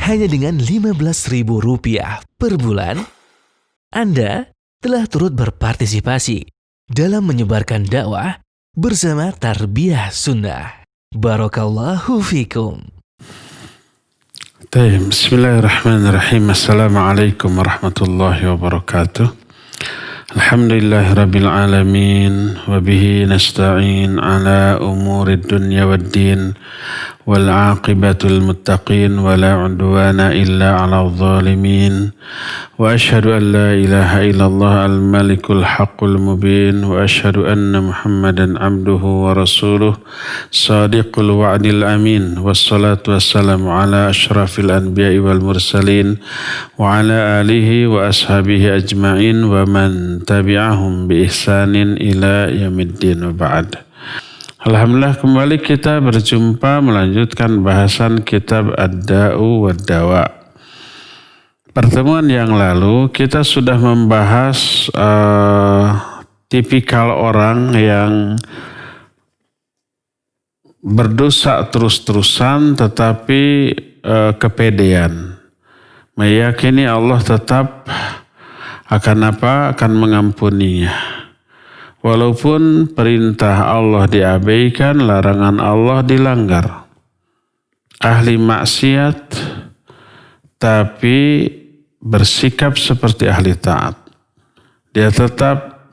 hanya dengan Rp15.000 per bulan, Anda telah turut berpartisipasi dalam menyebarkan dakwah bersama Tarbiyah Sunnah. Barakallahu fikum. Bismillahirrahmanirrahim. Assalamualaikum warahmatullahi wabarakatuh. Alhamdulillahi rabbil alamin. Wabihi nasta'in ala umurid dunya wad din. Wal aqibatul muttaqin. Wa la udwana illa ala zalimin. Wa ashhadu an la ilaha illallah al-malikul haqqul mubin. Wa ashhadu anna muhammadan abduhu wa rasuluh. Sadiqul wa'dil amin. Wassalatu wassalamu ala ashrafil anbiya'i wal mursalin. Wa ala alihi wa ashabihi ajma'in. Wa man tabi'ahum bi ihsanin ila yaumiddin wa ba'd. Alhamdulillah, kembali kita berjumpa melanjutkan bahasan kitab Ad-Da'u wad-Dawa. Pertemuan yang lalu kita sudah membahas tipikal orang yang berdosa terus-terusan tetapi kepedean. Meyakini Allah tetap akan mengampuninya. Walaupun perintah Allah diabaikan, larangan Allah dilanggar. Ahli maksiat, tapi bersikap seperti ahli taat. Dia tetap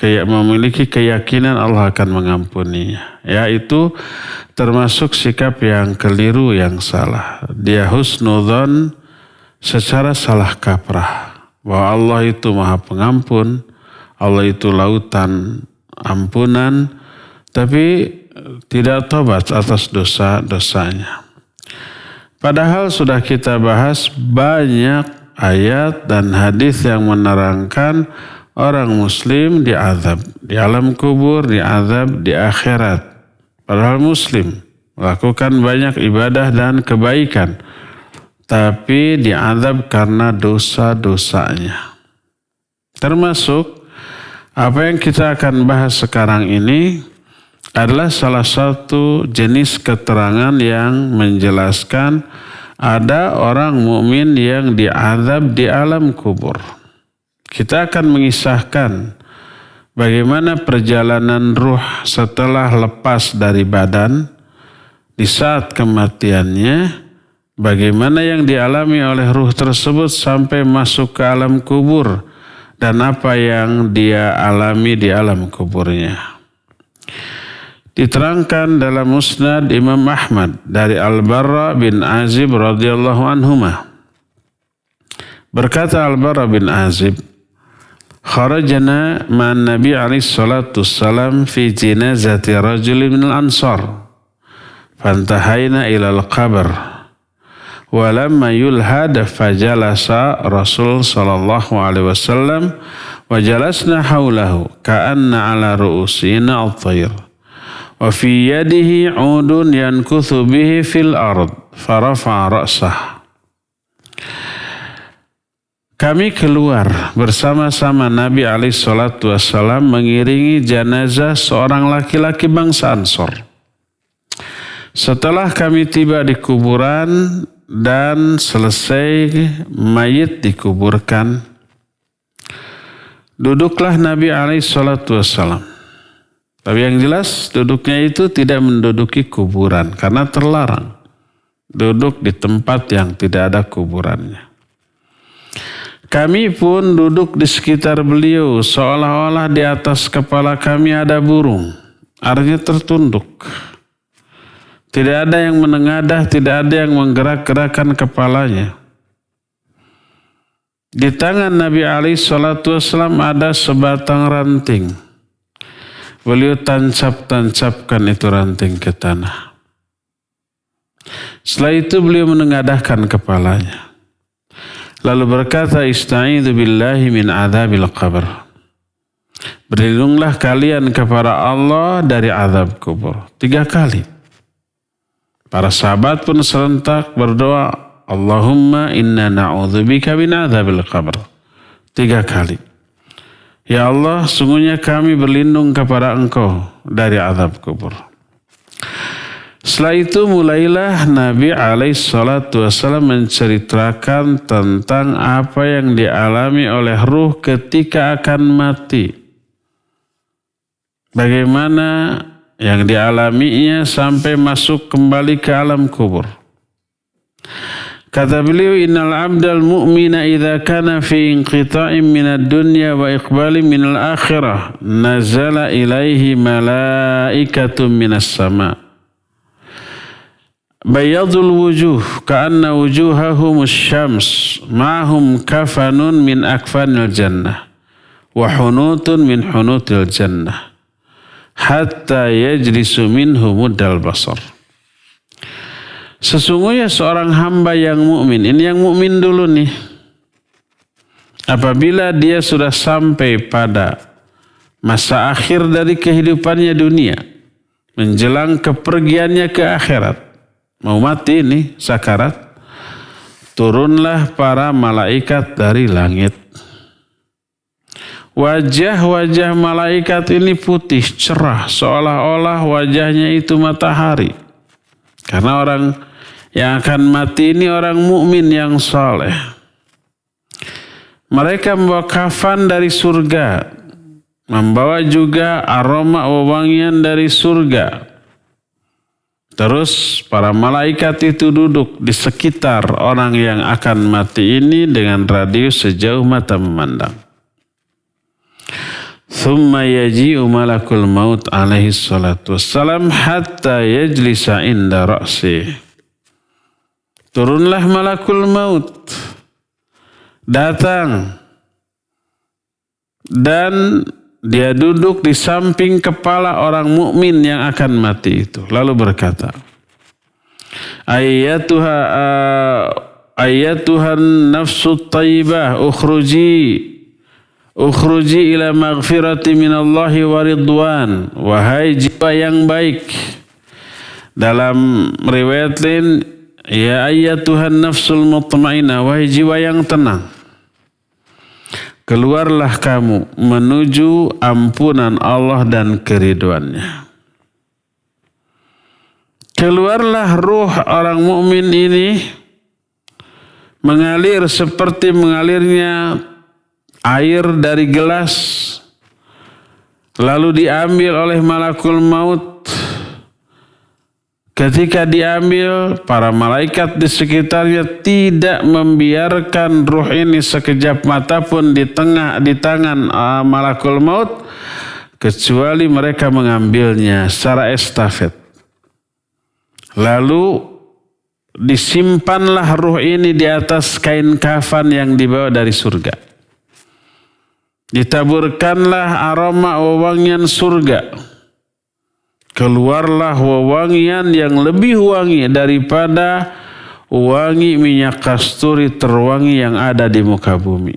memiliki keyakinan Allah akan mengampuninya. Ya, itu termasuk sikap yang keliru, yang salah. Dia husnudzon secara salah kaprah. Bahwa Allah itu maha pengampun. Allah itu lautan ampunan, tapi tidak tobat atas dosa-dosanya. Padahal sudah kita bahas banyak ayat dan hadis yang menerangkan orang muslim diazab di alam kubur, diazab di akhirat. Padahal muslim melakukan banyak ibadah dan kebaikan, tapi diazab karena dosa-dosanya. Termasuk apa yang kita akan bahas sekarang ini adalah salah satu jenis keterangan yang menjelaskan ada orang mukmin yang diazab di alam kubur. Kita akan mengisahkan bagaimana perjalanan ruh setelah lepas dari badan di saat kematiannya, bagaimana yang dialami oleh ruh tersebut sampai masuk ke alam kubur, dan apa yang dia alami di alam kuburnya. Diterangkan dalam Musnad Imam Ahmad dari Al-Barra bin Azib radhiyallahu anhuma. Berkata Al-Barra bin Azib, "Kharajna ma'an Nabi alaihi salatu wassalam fi jinazati rajulin min al-ansar. Fantahayna ila al-qabr. Walamma yulhad fajalasa Rasul sallallahu alaihi wasallam wa jalasna haulahu ka'anna ala ru'usina at-tayr wa fi yadihi 'udun yankuthu bihi fil ard farafa'a ra'sah." Kami keluar bersama-sama Nabi alaihi salatu wasallam mengiringi jenazah seorang laki-laki bangsa Ansor. Setelah kami tiba di kuburan dan selesai mayit dikuburkan, duduklah Nabi alaihi salatu wassalam. Tapi yang jelas duduknya itu tidak menduduki kuburan karena terlarang. Duduk di tempat yang tidak ada kuburannya. Kami pun duduk di sekitar beliau seolah-olah di atas kepala kami ada burung. Artinya tertunduk. Tidak ada yang menengadah, tidak ada yang menggerak-gerakkan kepalanya. Di tangan Nabi alaihi salatu wassalam ada sebatang ranting. Beliau tancap-tancapkan itu ranting ke tanah. Setelah itu beliau menengadahkan kepalanya. Lalu berkata, "Ista'idzu billahi min adzabil qabr." Berlindunglah kalian kepada Allah dari azab kubur. 3 kali. Para sahabat pun serentak berdoa, "Allahumma inna na'udzubika min adzabil qabr." 3 kali. Ya Allah, sungguhnya kami berlindung kepada Engkau dari azab kubur. Setelah itu mulailah Nabi SAW menceritakan tentang apa yang dialami oleh ruh ketika akan mati. Bagaimana yang dialaminya sampai masuk kembali ke alam kubur. Kata beliau, innal abdal mu'mina idza kana fi inqita'in minad dunya wa iqbalin minal akhirah nazala ilaihi malaikatun minas sama' bayadul wujuh ka'anna wujuhahumus syams ma'hum kafanun min akfanil jannah wa hunutun min hunutil jannah hatta yajlisu minhu muddal basar. Sesungguhnya seorang hamba yang mukmin, ini yang mukmin dulu nih, apabila dia sudah sampai pada masa akhir dari kehidupannya dunia, menjelang kepergiannya ke akhirat, mau mati ini, sakarat, turunlah para malaikat dari langit. Wajah-wajah malaikat ini putih, cerah, seolah-olah wajahnya itu matahari. Karena orang yang akan mati ini orang mukmin yang saleh. Mereka membawa kafan dari surga, membawa juga aroma wewangian dari surga. Terus para malaikat itu duduk di sekitar orang yang akan mati ini dengan radius sejauh mata memandang. Thumma yaji'u malakul maut alaihi salatu wassalam hatta yajlisa inda ra'si. Turunlah malakul maut, datang, dan dia duduk di samping kepala orang mukmin yang akan mati itu. Lalu berkata, Ayyatuhan nafsu tayyibah ukhruji ila maghfirati minallahi wa ridwan. Wahai jiwa yang baik. Dalam riwayat lain, ya ayyatuhan nafsul mutmainnah, wahai jiwa yang tenang, keluarlah kamu menuju ampunan Allah dan keridhoannya. Keluarlah ruh orang mukmin ini mengalir seperti mengalirnya air dari gelas, lalu diambil oleh malakul maut. Ketika diambil, para malaikat di sekitarnya tidak membiarkan ruh ini sekejap mata pun di tangan malakul maut, kecuali mereka mengambilnya secara estafet. Lalu disimpanlah ruh ini di atas kain kafan yang dibawa dari surga. Ditaburkanlah aroma wewangian surga. Keluarlah wewangian yang lebih wangi daripada wangi minyak kasturi terwangi yang ada di muka bumi.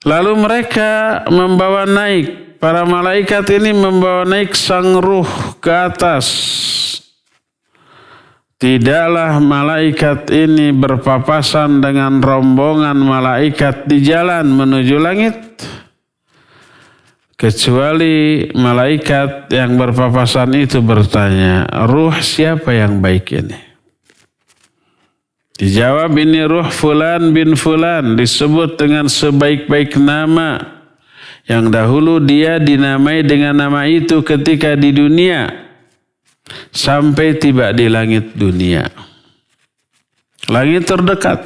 Lalu mereka membawa naik, para malaikat ini membawa naik sang ruh ke atas. Tidaklah malaikat ini berpapasan dengan rombongan malaikat di jalan menuju langit, kecuali malaikat yang berpapasan itu bertanya, ruh siapa yang baik ini? Dijawab, ini ruh fulan bin fulan, disebut dengan sebaik-baik nama, yang dahulu dia dinamai dengan nama itu ketika di dunia, sampai tiba di langit dunia, langit terdekat.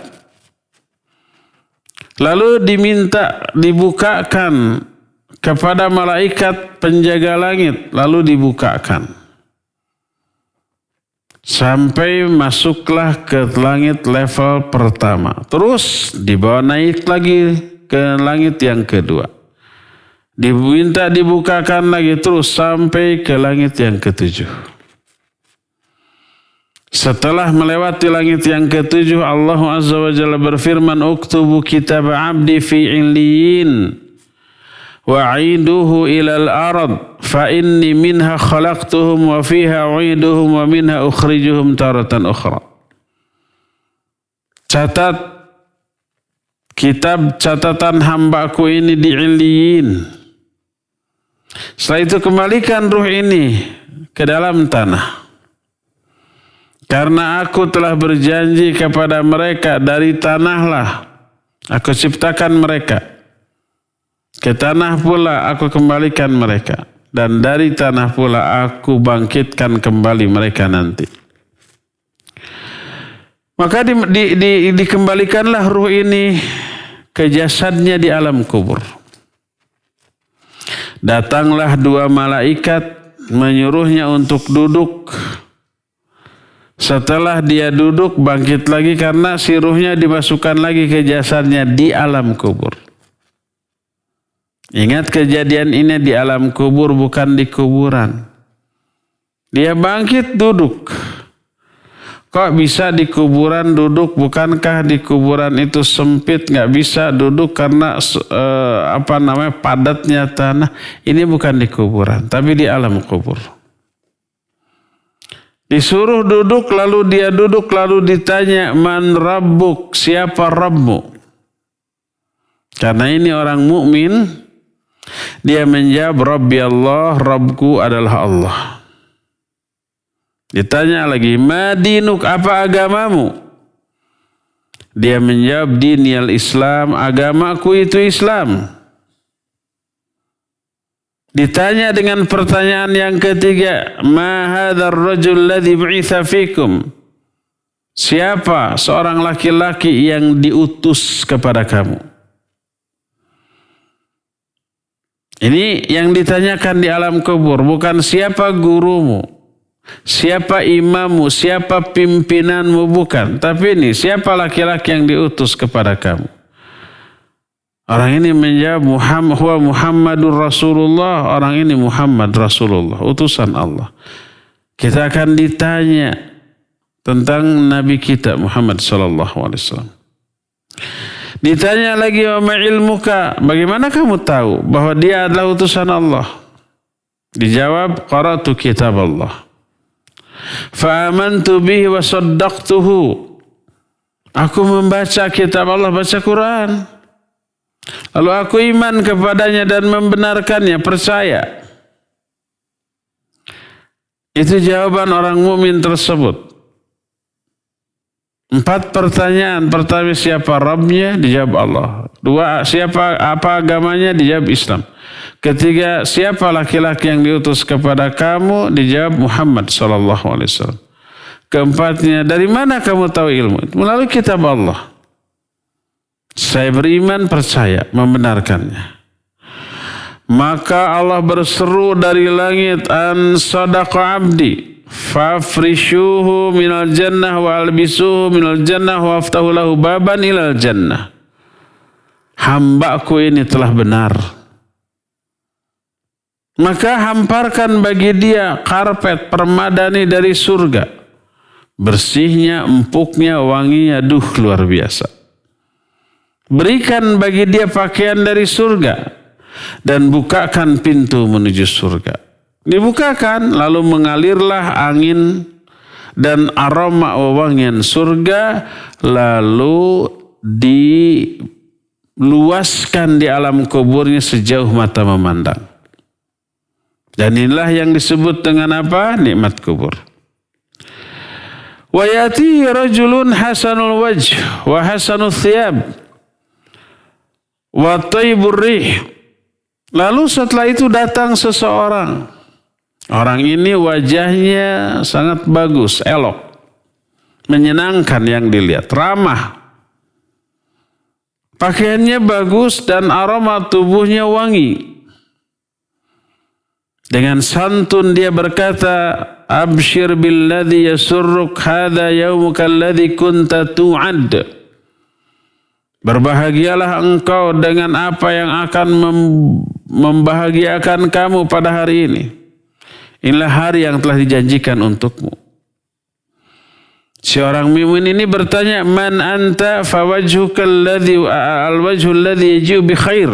Lalu dibukakan kepada malaikat penjaga langit, lalu dibukakan. Sampai masuklah ke langit level pertama. Terus dibawa naik lagi ke langit yang kedua. Diminta dibukakan lagi terus sampai ke langit yang ketujuh. Setelah melewati langit yang ketujuh, Allah Azza wa Jalla berfirman, uktubu kitab abdi fi illiyin wa'iduhu ilal arad fa inni minha khalaqtuhum wa fiha u'iduhum wa minha ukhrijuhum taratan ukhra. Catat kitab catatan hambaku ini di illiyin. Setelah itu kembalikan ruh ini ke dalam tanah. Karena aku telah berjanji kepada mereka, dari tanahlah aku ciptakan mereka. Ke tanah pula aku kembalikan mereka. Dan dari tanah pula aku bangkitkan kembali mereka nanti. Maka dikembalikanlah ruh ini ke jasadnya di alam kubur. Datanglah 2 malaikat menyuruhnya untuk duduk. Setelah dia duduk, bangkit lagi karena si ruhnya dimasukkan lagi ke jasadnya di alam kubur. Ingat kejadian ini di alam kubur, bukan di kuburan. Dia bangkit duduk. Kok bisa di kuburan duduk? Bukankah di kuburan itu sempit, nggak bisa duduk karena padatnya tanah? Ini bukan di kuburan, tapi di alam kubur. Disuruh duduk, lalu dia duduk, lalu ditanya, man rabbuk, siapa Rabbmu? Karena ini orang mukmin, dia menjawab, Rabbi Allah, Rabbku adalah Allah. Ditanya lagi, madinuk, apa agamamu? Dia menjawab, diniyal Islam, agamaku itu Islam. Ditanya dengan pertanyaan yang ketiga, ma hadzal rajul ladzi bu'itsa fikum? Siapa seorang laki-laki yang diutus kepada kamu? Ini yang ditanyakan di alam kubur, bukan siapa gurumu, siapa imammu, siapa pimpinanmu, bukan. Tapi ini siapa laki-laki yang diutus kepada kamu? Orang ini menjawab, Muhammadur Rasulullah. Orang ini Muhammad Rasulullah, utusan Allah. Kita akan ditanya tentang Nabi kita Muhammad sallallahu alaihi wasallam. Ditanya lagi, wa ma ilmuka, bagaimana kamu tahu bahwa dia adalah utusan Allah? Dijawab, qara'tu kitab Allah. Fa amantu bihi wa saddaqtuhu. Aku membaca kitab Allah, baca Quran. Lalu aku iman kepadanya dan membenarkannya, percaya. Itu jawaban orang mukmin tersebut. 4 pertanyaan. Pertama, siapa Rabbnya? Dijawab Allah. 2, siapa apa agamanya? Dijawab Islam. Ketiga, siapa laki-laki yang diutus kepada kamu? Dijawab Muhammad sallallahu alaihi wasallam. Keempatnya, dari mana kamu tahu ilmu? Melalui kitab Allah. Saya beriman, percaya, membenarkannya. Maka Allah berseru dari langit, an sadaqa abdi fafrishuhu minal jannah wa albisuhu minal jannah wa aftahu lahu baban ilal jannah. Hambaku ini telah benar. Maka hamparkan bagi dia karpet permadani dari surga. Bersihnya, empuknya, wanginya, luar biasa. Berikan bagi dia pakaian dari surga dan bukakan pintu menuju surga. Dibukakan, lalu mengalirlah angin dan aroma wewangian surga, lalu diluaskan di alam kuburnya sejauh mata memandang. Dan inilah yang disebut dengan apa? Nikmat kubur. Wa yati rajulun hasanul wajh wa hasanul thiyab wa taibur rih. Lalu setelah itu datang seseorang. Orang ini wajahnya sangat bagus, elok, menyenangkan yang dilihat, ramah. Pakaiannya bagus dan aroma tubuhnya wangi. Dengan santun dia berkata, abshir billadhi yasurruk hadha yawmuka alladhi kunta tu'ad. Berbahagialah engkau dengan apa yang akan membahagiakan kamu pada hari ini. Inilah hari yang telah dijanjikan untukmu. Seorang mukmin ini bertanya, man anta fawajhuka alwajhu alladhi yaji'u bi khair.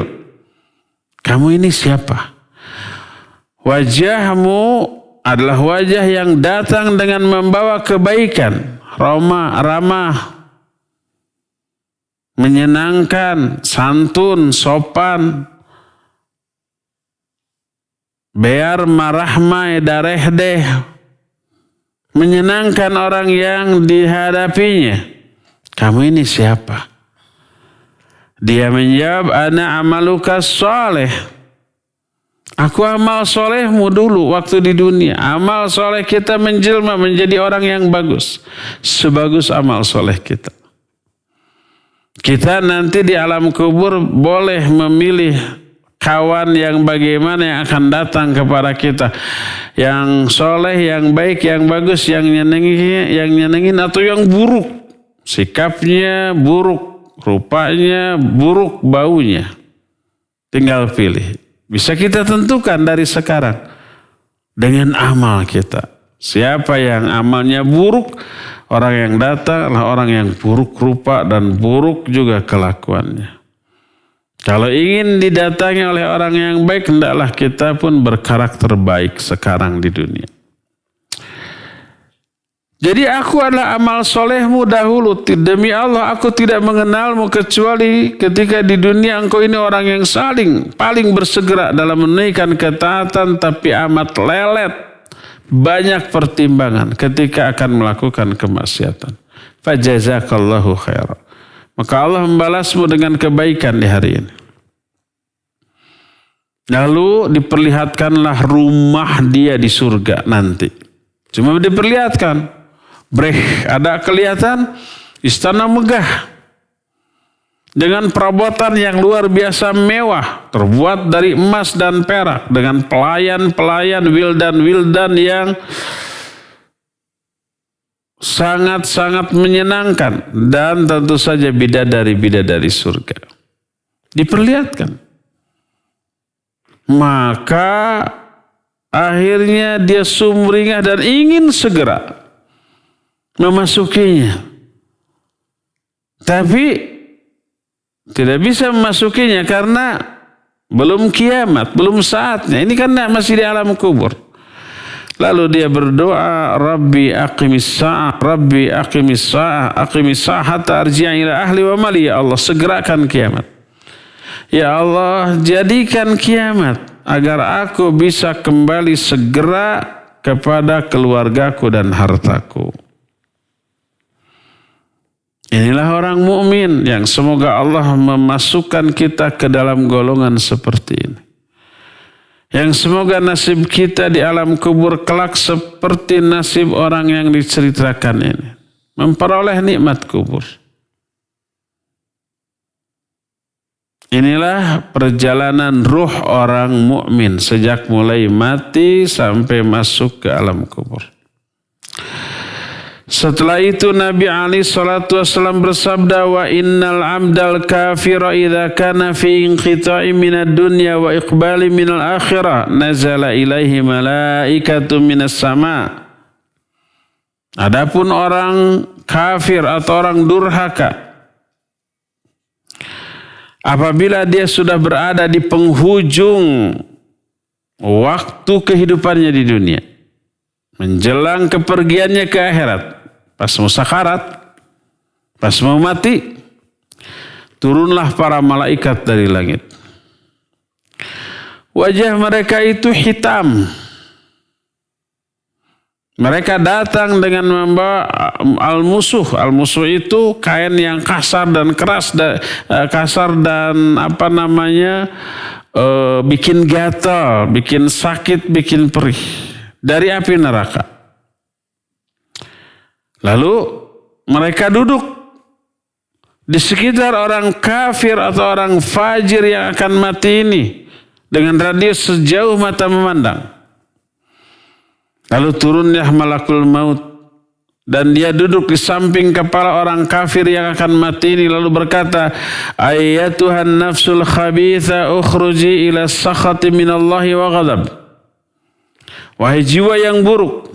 Kamu ini siapa? Wajahmu adalah wajah yang datang dengan membawa kebaikan, ramah, menyenangkan, santun, sopan. Biar marahmai dareh deh. Menyenangkan orang yang dihadapinya. Kamu ini siapa? Dia menjawab, ana amaluka soleh. Aku amal solehmu dulu waktu di dunia. Amal soleh kita menjelma menjadi orang yang bagus. Sebagus amal soleh kita. Kita nanti di alam kubur boleh memilih kawan yang bagaimana yang akan datang kepada kita. Yang soleh, yang baik, yang bagus, yang nyenengin atau yang buruk. Sikapnya buruk, rupanya buruk, baunya. Tinggal pilih. Bisa kita tentukan dari sekarang dengan amal kita. Siapa yang amalnya buruk, orang yang datang adalah orang yang buruk rupa dan buruk juga kelakuannya. Kalau ingin didatangi oleh orang yang baik, hendaklah kita pun berkarakter baik sekarang di dunia. Jadi aku adalah amal solehmu dahulu. Demi Allah aku tidak mengenalmu kecuali ketika di dunia engkau ini orang yang paling bersegera dalam menunaikan ketaatan tapi amat lelet. Banyak pertimbangan ketika akan melakukan kemaksiatan. Fajazakallahu khairan. Maka Allah membalasmu dengan kebaikan di hari ini. Lalu diperlihatkanlah rumah dia di surga nanti. Cuma diperlihatkan. Ada kelihatan istana megah dengan perabotan yang luar biasa mewah, terbuat dari emas dan perak, dengan pelayan-pelayan wildan-wildan yang sangat-sangat menyenangkan, dan tentu saja bidadari-bidadari surga. Diperlihatkan. Maka akhirnya dia sumringah dan ingin segera memasukinya. Tapi tidak bisa memasukinya karena belum kiamat, belum saatnya. Ini kan masih di alam kubur. Lalu dia berdoa, Rabbi aqimis sa'ah, Rabbi aqimis sa'ah, aqimis sa'ah hatta arji'a ila ahli wa mali. Ya Allah, segerakan kiamat. Ya Allah, jadikan kiamat agar aku bisa kembali segera kepada keluargaku dan hartaku. Inilah orang mukmin yang semoga Allah memasukkan kita ke dalam golongan seperti ini. Yang semoga nasib kita di alam kubur kelak seperti nasib orang yang diceritakan ini. Memperoleh nikmat kubur. Inilah perjalanan ruh orang mukmin sejak mulai mati sampai masuk ke alam kubur. Setelah itu Nabi alaihi salatu wasallam bersabda, wa innal abdal kafira idza kana fi inqita'i minad dunya wa iqbali minal akhirah nazala ilaihi malaikatu minas sama. Adapun orang kafir atau orang durhaka, apabila dia sudah berada di penghujung waktu kehidupannya di dunia, menjelang kepergiannya ke akhirat, pas mau sakarat, pas mau mati, turunlah para malaikat dari langit. Wajah mereka itu hitam. Mereka datang dengan membawa al-musuh. Al-musuh itu kain yang kasar dan keras, bikin gatal, bikin sakit, bikin perih. Dari api neraka. Lalu mereka duduk di sekitar orang kafir atau orang fajir yang akan mati ini dengan radius sejauh mata memandang. Lalu turunnya malakul maut dan dia duduk di samping kepala orang kafir yang akan mati ini lalu berkata, ayyatuhan nafsul khabitha ukhruji ila sakhati minallahi wa ghadab. Wahai jiwa yang buruk,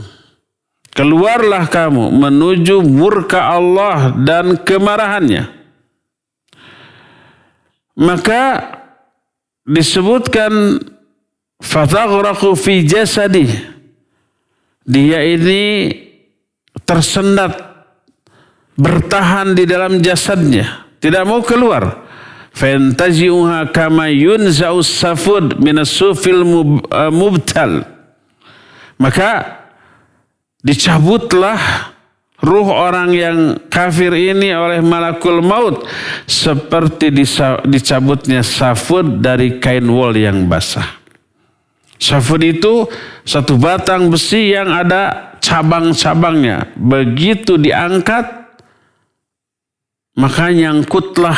keluarlah kamu menuju murka Allah dan kemarahannya. Maka disebutkan fataghraqu fi jasadih. Dia ini tersendat, bertahan di dalam jasadnya, tidak mau keluar. fantazi'uha kama yunza'us safud minas sufil mubtal. Maka dicabutlah ruh orang yang kafir ini oleh malakul maut seperti dicabutnya safud dari kain wol yang basah. Safud itu satu batang besi yang ada cabang-cabangnya. Begitu diangkat, maka nyangkutlah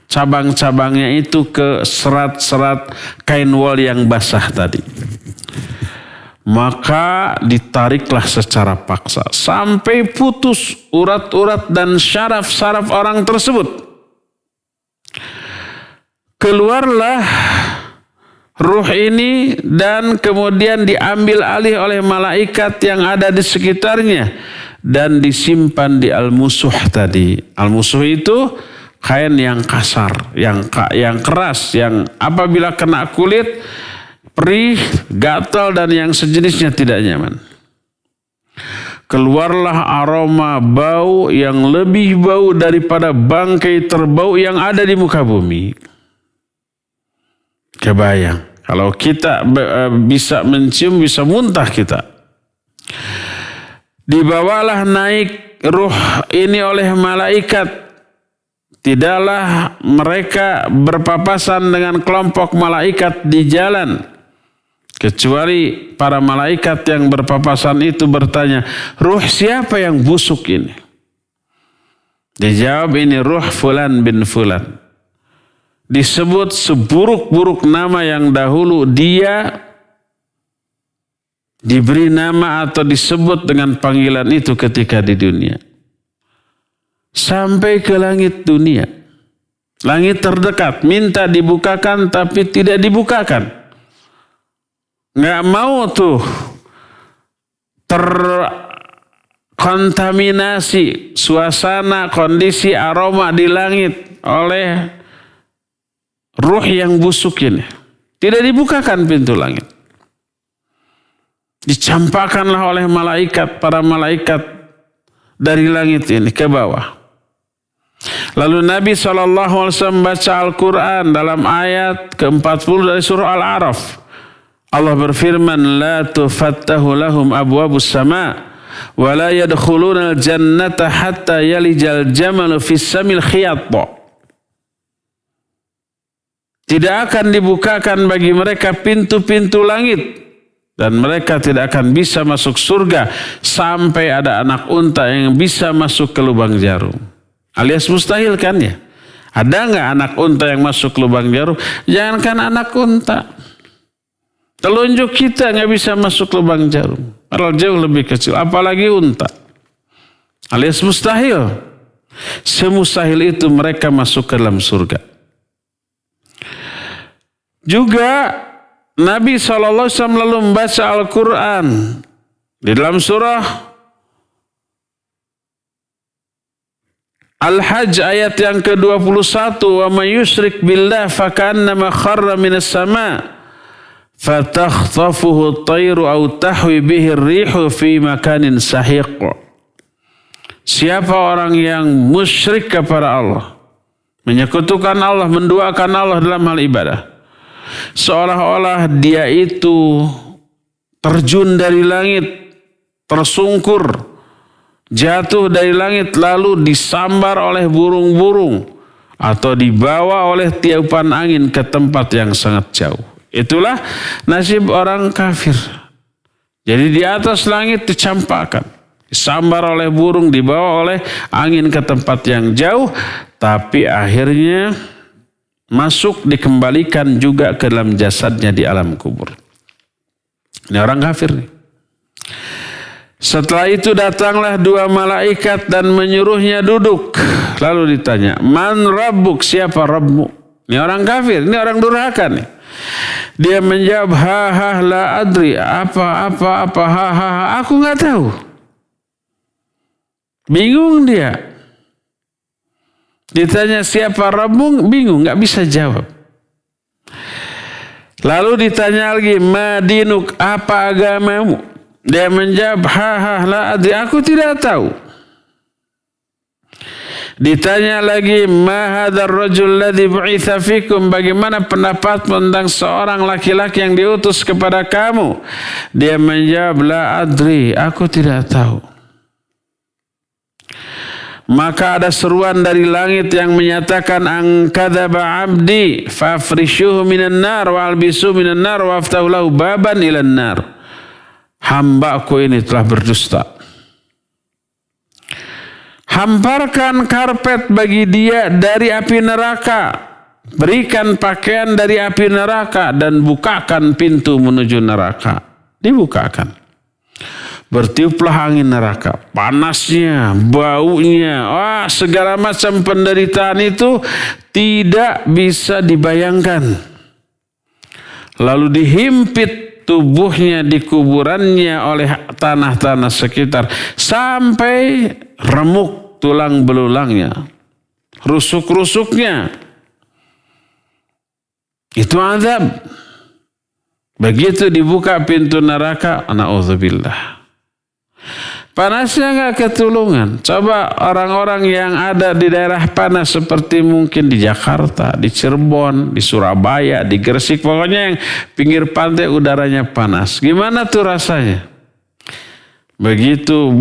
cabang-cabangnya itu ke serat-serat kain wol yang basah tadi. Maka ditariklah secara paksa sampai putus urat-urat dan syaraf-syaraf orang tersebut. Keluarlah ruh ini dan kemudian diambil alih oleh malaikat yang ada di sekitarnya dan disimpan di al-musuh tadi. Al-musuh itu kain yang kasar, yang keras, yang apabila kena kulit perih, gatal dan yang sejenisnya tidak nyaman. Keluarlah aroma bau yang lebih bau daripada bangkai terbau yang ada di muka bumi. Kebayang, kalau kita bisa mencium, bisa muntah kita. Dibawalah naik ruh ini oleh malaikat. Tidaklah mereka berpapasan dengan kelompok malaikat di jalan, kecuali para malaikat yang berpapasan itu bertanya, ruh siapa yang busuk ini? Dijawab, ini ruh fulan bin fulan. Disebut seburuk-buruk nama yang dahulu dia diberi nama atau disebut dengan panggilan itu ketika di dunia. Sampai ke langit dunia. Langit terdekat, minta dibukakan tapi tidak dibukakan. Nggak mau tuh terkontaminasi suasana, kondisi, aroma di langit oleh ruh yang busuk ini. Tidak dibukakan pintu langit. Dicampakkanlah oleh malaikat, para malaikat dari langit ini ke bawah. Lalu Nabi SAW baca Al-Quran dalam ayat ke-40 dari surah Al-A'raf. Allah berfirman, la tufattahu lahum abwabus sama wa la yadkhuluna al-jannata hatta yalijal jamalu fis samil khiyat. Tidak akan dibukakan bagi mereka pintu-pintu langit dan mereka tidak akan bisa masuk surga sampai ada anak unta yang bisa masuk ke lubang jarum. Alias mustahil kan ya? Ada nggak anak unta yang masuk ke lubang jarum? Jangankan anak unta, telunjuk kita nggak bisa masuk lubang jarum. Padahal jauh lebih kecil, apalagi unta. Alias mustahil. Semustahil itu mereka masuk ke dalam surga. Juga Nabi SAW lalu membaca Al-Quran di dalam surah Al-Hajj ayat yang ke-21, wa may yusyrik billah fakannama kharra minas sama' fatakhtafuhu at-tayru aw tahwi bihi ar-rihu fi makanin sahiq. Siapa orang yang musyrik kepada Allah, menyekutukan Allah, menduakan Allah dalam hal ibadah, seolah-olah dia itu terjun dari langit, tersungkur, jatuh dari langit lalu disambar oleh burung-burung atau dibawa oleh tiupan angin ke tempat yang sangat jauh. Itulah nasib orang kafir. Jadi di atas langit dicampakkan, disambar oleh burung, dibawa oleh angin ke tempat yang jauh, tapi akhirnya masuk, dikembalikan juga ke dalam jasadnya di alam kubur. Ini orang kafir nih. Setelah itu datanglah dua malaikat dan menyuruhnya duduk. Lalu ditanya, man rabbuk, siapa Rabbmu? Ini orang kafir, ini orang durhaka nih. Dia menjawab, ha la adri, apa ha, aku nggak tahu. Bingung dia. Ditanya siapa Rabbmu, bingung, nggak bisa jawab. Lalu ditanya lagi, madinuk, apa agamamu? Dia menjawab, ha la adri, aku tidak tahu. Ditanya lagi, ma hadzal rajul ladzi bu'itsa fikum, bagaimana pendapat tentang seorang laki-laki yang diutus kepada kamu? Dia menjawab, la adri, aku tidak tahu. Maka ada seruan dari langit yang menyatakan, an kadzaba 'abdi fafrishuhu minan nar wa albisu minan nar wa aftahu lahu baban ilan nar. Hambaku ini telah berdusta. Hamparkan karpet bagi dia dari api neraka. Berikan pakaian dari api neraka dan bukakan pintu menuju neraka. Dibukakan. Bertiuplah angin neraka. Panasnya, baunya, segala macam penderitaan itu tidak bisa dibayangkan. Lalu dihimpit tubuhnya di kuburannya oleh tanah-tanah sekitar sampai remuk tulang belulangnya, rusuk-rusuknya. Itu azab. Begitu dibuka pintu neraka, na'udzubillah. Panasnya enggak ketulungan. Coba orang-orang yang ada di daerah panas seperti mungkin di Jakarta, di Cirebon, di Surabaya, di Gresik, pokoknya yang pinggir pantai udaranya panas. Gimana tuh rasanya? Begitu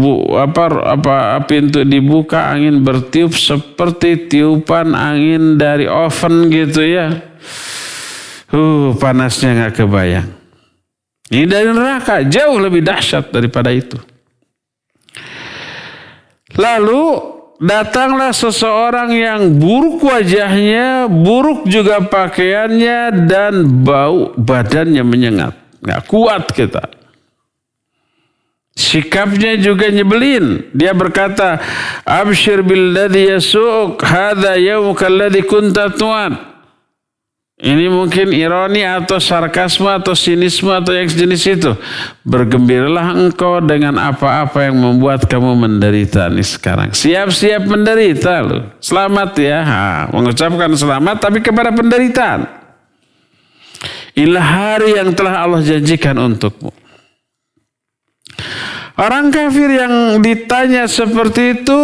pintu dibuka, angin bertiup seperti tiupan angin dari oven gitu ya. Panasnya nggak kebayang. Ini dari neraka jauh lebih dahsyat daripada itu. Lalu datanglah seseorang yang buruk wajahnya, buruk juga pakaiannya, dan bau badannya menyengat. Nggak kuat kita. Sikapnya juga nyebelin. Dia berkata, abshir billadhi yasu'uk, hadha yawmuka alladhi kunta tu'ad. Ini mungkin ironi atau sarkasme atau sinisme atau yang sejenis itu. Bergembiralah engkau dengan apa-apa yang membuat kamu menderita nih sekarang. Siap-siap menderita loh. Selamat ya. Mengucapkan selamat tapi kepada penderitaan. Inilah hari yang telah Allah janjikan untukmu. Orang kafir yang ditanya seperti itu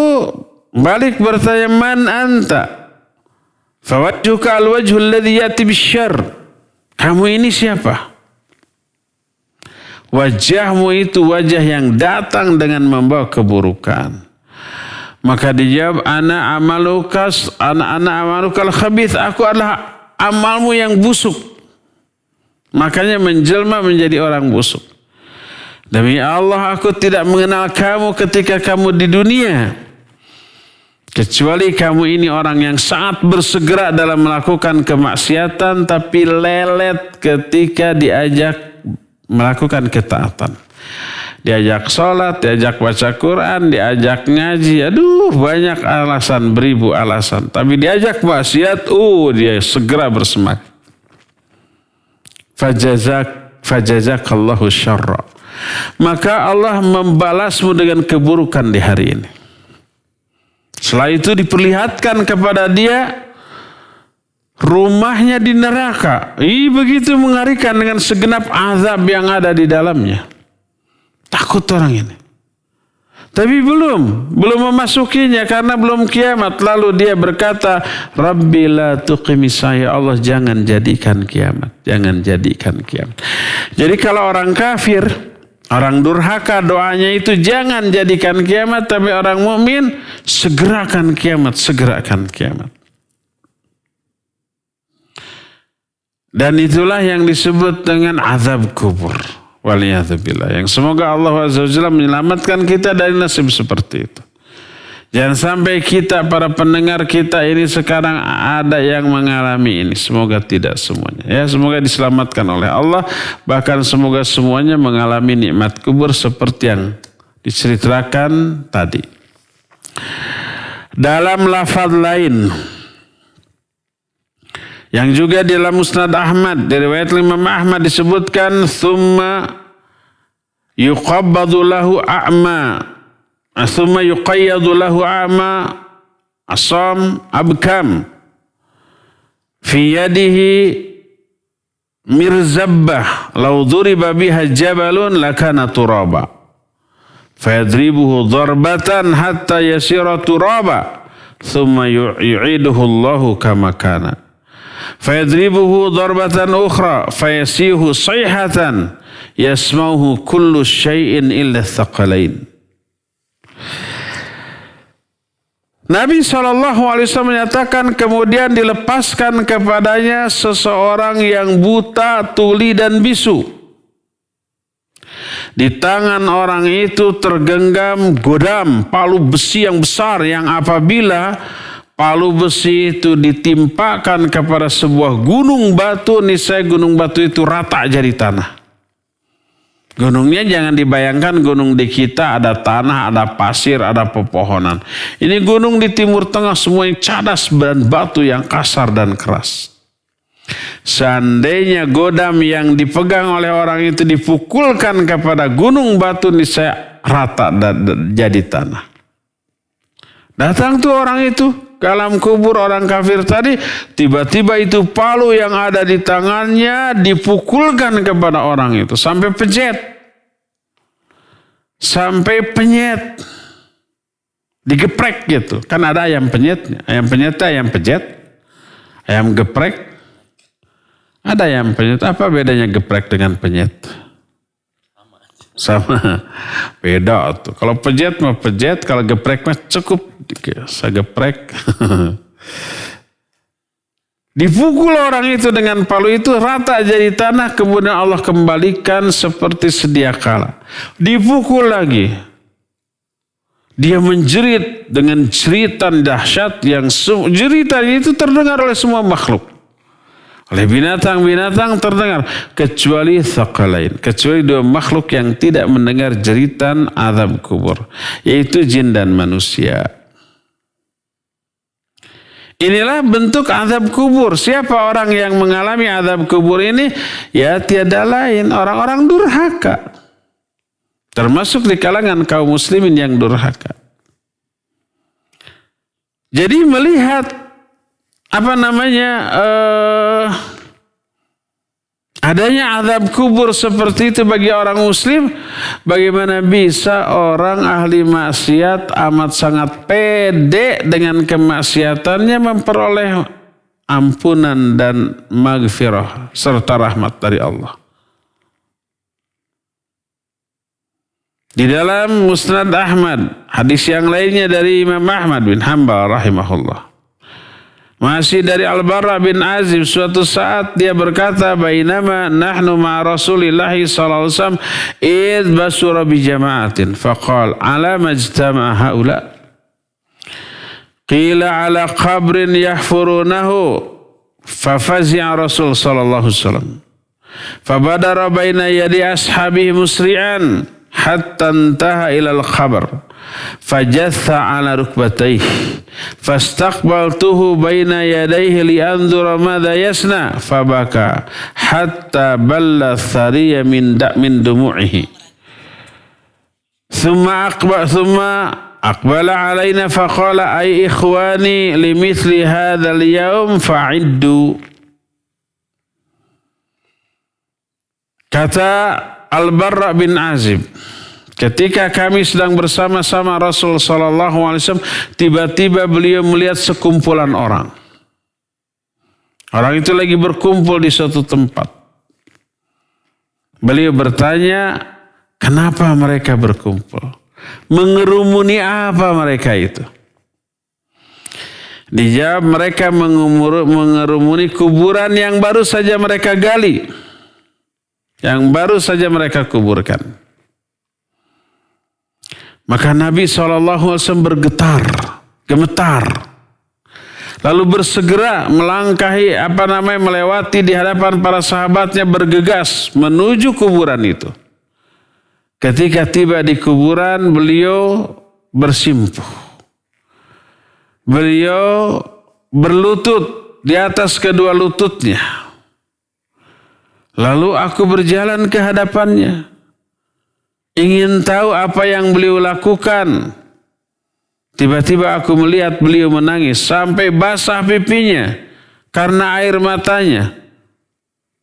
balik bertanya, man anta? Fawajhuka alwajhul ladzi yati bisyarr. Kamu ini siapa? Wajahmu itu wajah yang datang dengan membawa keburukan. Maka dijawab, ana amalukal khabith, aku adalah amalmu yang busuk. Makanya menjelma menjadi orang busuk. Demi Allah, aku tidak mengenal kamu ketika kamu di dunia. Kecuali kamu ini orang yang sangat bersegera dalam melakukan kemaksiatan, tapi lelet ketika diajak melakukan ketaatan. Diajak sholat, diajak baca Quran, diajak ngaji. Banyak alasan, beribu alasan. Tapi diajak maksiat, dia segera bersemangat. Fajazakallahu syarra. Maka Allah membalasmu dengan keburukan di hari ini. Setelah itu diperlihatkan kepada dia rumahnya di neraka. Begitu mengerikan dengan segenap azab yang ada di dalamnya. Takut orang ini. Tapi belum memasukinya karena belum kiamat. Lalu dia berkata, Rabbi la tuqimis saya, Allah jangan jadikan kiamat. Jangan jadikan kiamat. Jadi kalau orang kafir, orang durhaka, doanya itu jangan jadikan kiamat, tapi orang mukmin segerakan kiamat, segerakan kiamat. Dan itulah yang disebut dengan azab kubur. Waliyadzubillah. Yang semoga Allah Azza wa Jalla menyelamatkan kita dari nasib seperti itu. Jangan sampai kita, para pendengar kita ini sekarang ada yang mengalami ini. Semoga tidak semuanya. Ya, semoga diselamatkan oleh Allah. Bahkan semoga semuanya mengalami nikmat kubur seperti yang diceritakan tadi. Dalam lafaz lain, yang juga di dalam Musnad Ahmad, dari riwayat Imam Ahmad disebutkan, thumma yuqabbadu lahu a'ma. Thumma yuqayyadu lahu a'ma asam abkam fi yadihi mirzabbah law duriba biha jabalun lakana turaba fayadribuhu darbatan hatta yasira turaba thumma yu'iduhu Allahu kama kana. Fayadribuhu darbatan ukhra fayasihu sayhatan yasma'uhu kullu syai'in illa thaqalain. Nabi SAW menyatakan kemudian dilepaskan kepadanya seseorang yang buta, tuli dan bisu. Di tangan orang itu tergenggam godam, palu besi yang besar yang apabila palu besi itu ditimpakan kepada sebuah gunung batu, niscaya gunung batu itu rata jadi tanah. Gunungnya jangan dibayangkan gunung di kita ada tanah, ada pasir, ada pepohonan. Ini gunung di Timur Tengah semuanya cadas dan batu yang kasar dan keras. Seandainya godam yang dipegang oleh orang itu dipukulkan kepada gunung batu, niscaya rata dan jadi tanah. Datang tuh orang itu ke alam kubur orang kafir tadi, tiba-tiba itu palu yang ada di tangannya dipukulkan kepada orang itu sampai penyet, digeprek gitu. Kan ada ayam penyetnya, ayam penyet, ayam geprek. Ada ayam penyet, apa bedanya geprek dengan penyet? Sama. Beda tuh. Kalau penyet mah penyet, kalau geprek mah cukup segeprek. Dipukul orang itu dengan palu itu rata jadi tanah, kemudian Allah kembalikan seperti sedia kala. Dipukul lagi. Dia menjerit dengan jeritan dahsyat yang jeritan itu terdengar oleh semua makhluk. Oleh binatang-binatang terdengar, kecuali thaqalain, kecuali dua makhluk yang tidak mendengar jeritan azab kubur, yaitu jin dan manusia. Inilah bentuk azab kubur. Siapa orang yang mengalami azab kubur ini? Ya tiada lain orang-orang durhaka. Termasuk di kalangan kaum muslimin yang durhaka. Jadi melihat adanya azab kubur seperti itu bagi orang muslim, bagaimana bisa orang ahli maksiat amat sangat pede dengan kemaksiatannya memperoleh ampunan dan maghfirah serta rahmat dari Allah. Di dalam Musnad Ahmad, hadis yang lainnya dari Imam Ahmad bin Hanbal rahimahullah. Masih dari Al-Barra bin Azib, suatu saat dia berkata, bainama nahnu ma'a Rasulillah sallallahu alaihi wasallam id basura bi jama'atin faqala ala majtama haula qila ala qabrin yahfurunahu fafazi'a Rasul sallallahu alaihi wasallam fabadara baina yadi ashabihi musri'an hatta intaha ila al-qabr fajatha ala rukbatayhi fastaqbaltuhu baina yadayhi lianzura madza yasna fabaka hatta balla thariya min dumu'ihi thumma aqbala alaina faqala ay ikhwani limithli hadzal yawm fa'iddu. Kata Al-Barra bin Azib, ketika kami sedang bersama-sama Rasul sallallahu alaihi wasallam, tiba-tiba beliau melihat sekumpulan orang. Orang itu lagi berkumpul di suatu tempat. Beliau bertanya, kenapa mereka berkumpul? Mengerumuni apa mereka itu? Dijawab, mereka mengerumuni kuburan yang baru saja mereka gali, yang baru saja mereka kuburkan. Maka Nabi SAW gemetar. Lalu bersegera melangkahi melewati di hadapan para sahabatnya, bergegas menuju kuburan itu. Ketika tiba di kuburan, beliau bersimpuh. Beliau berlutut di atas kedua lututnya. Lalu aku berjalan ke hadapannya, ingin tahu apa yang beliau lakukan. Tiba-tiba aku melihat beliau menangis sampai basah pipinya karena air matanya.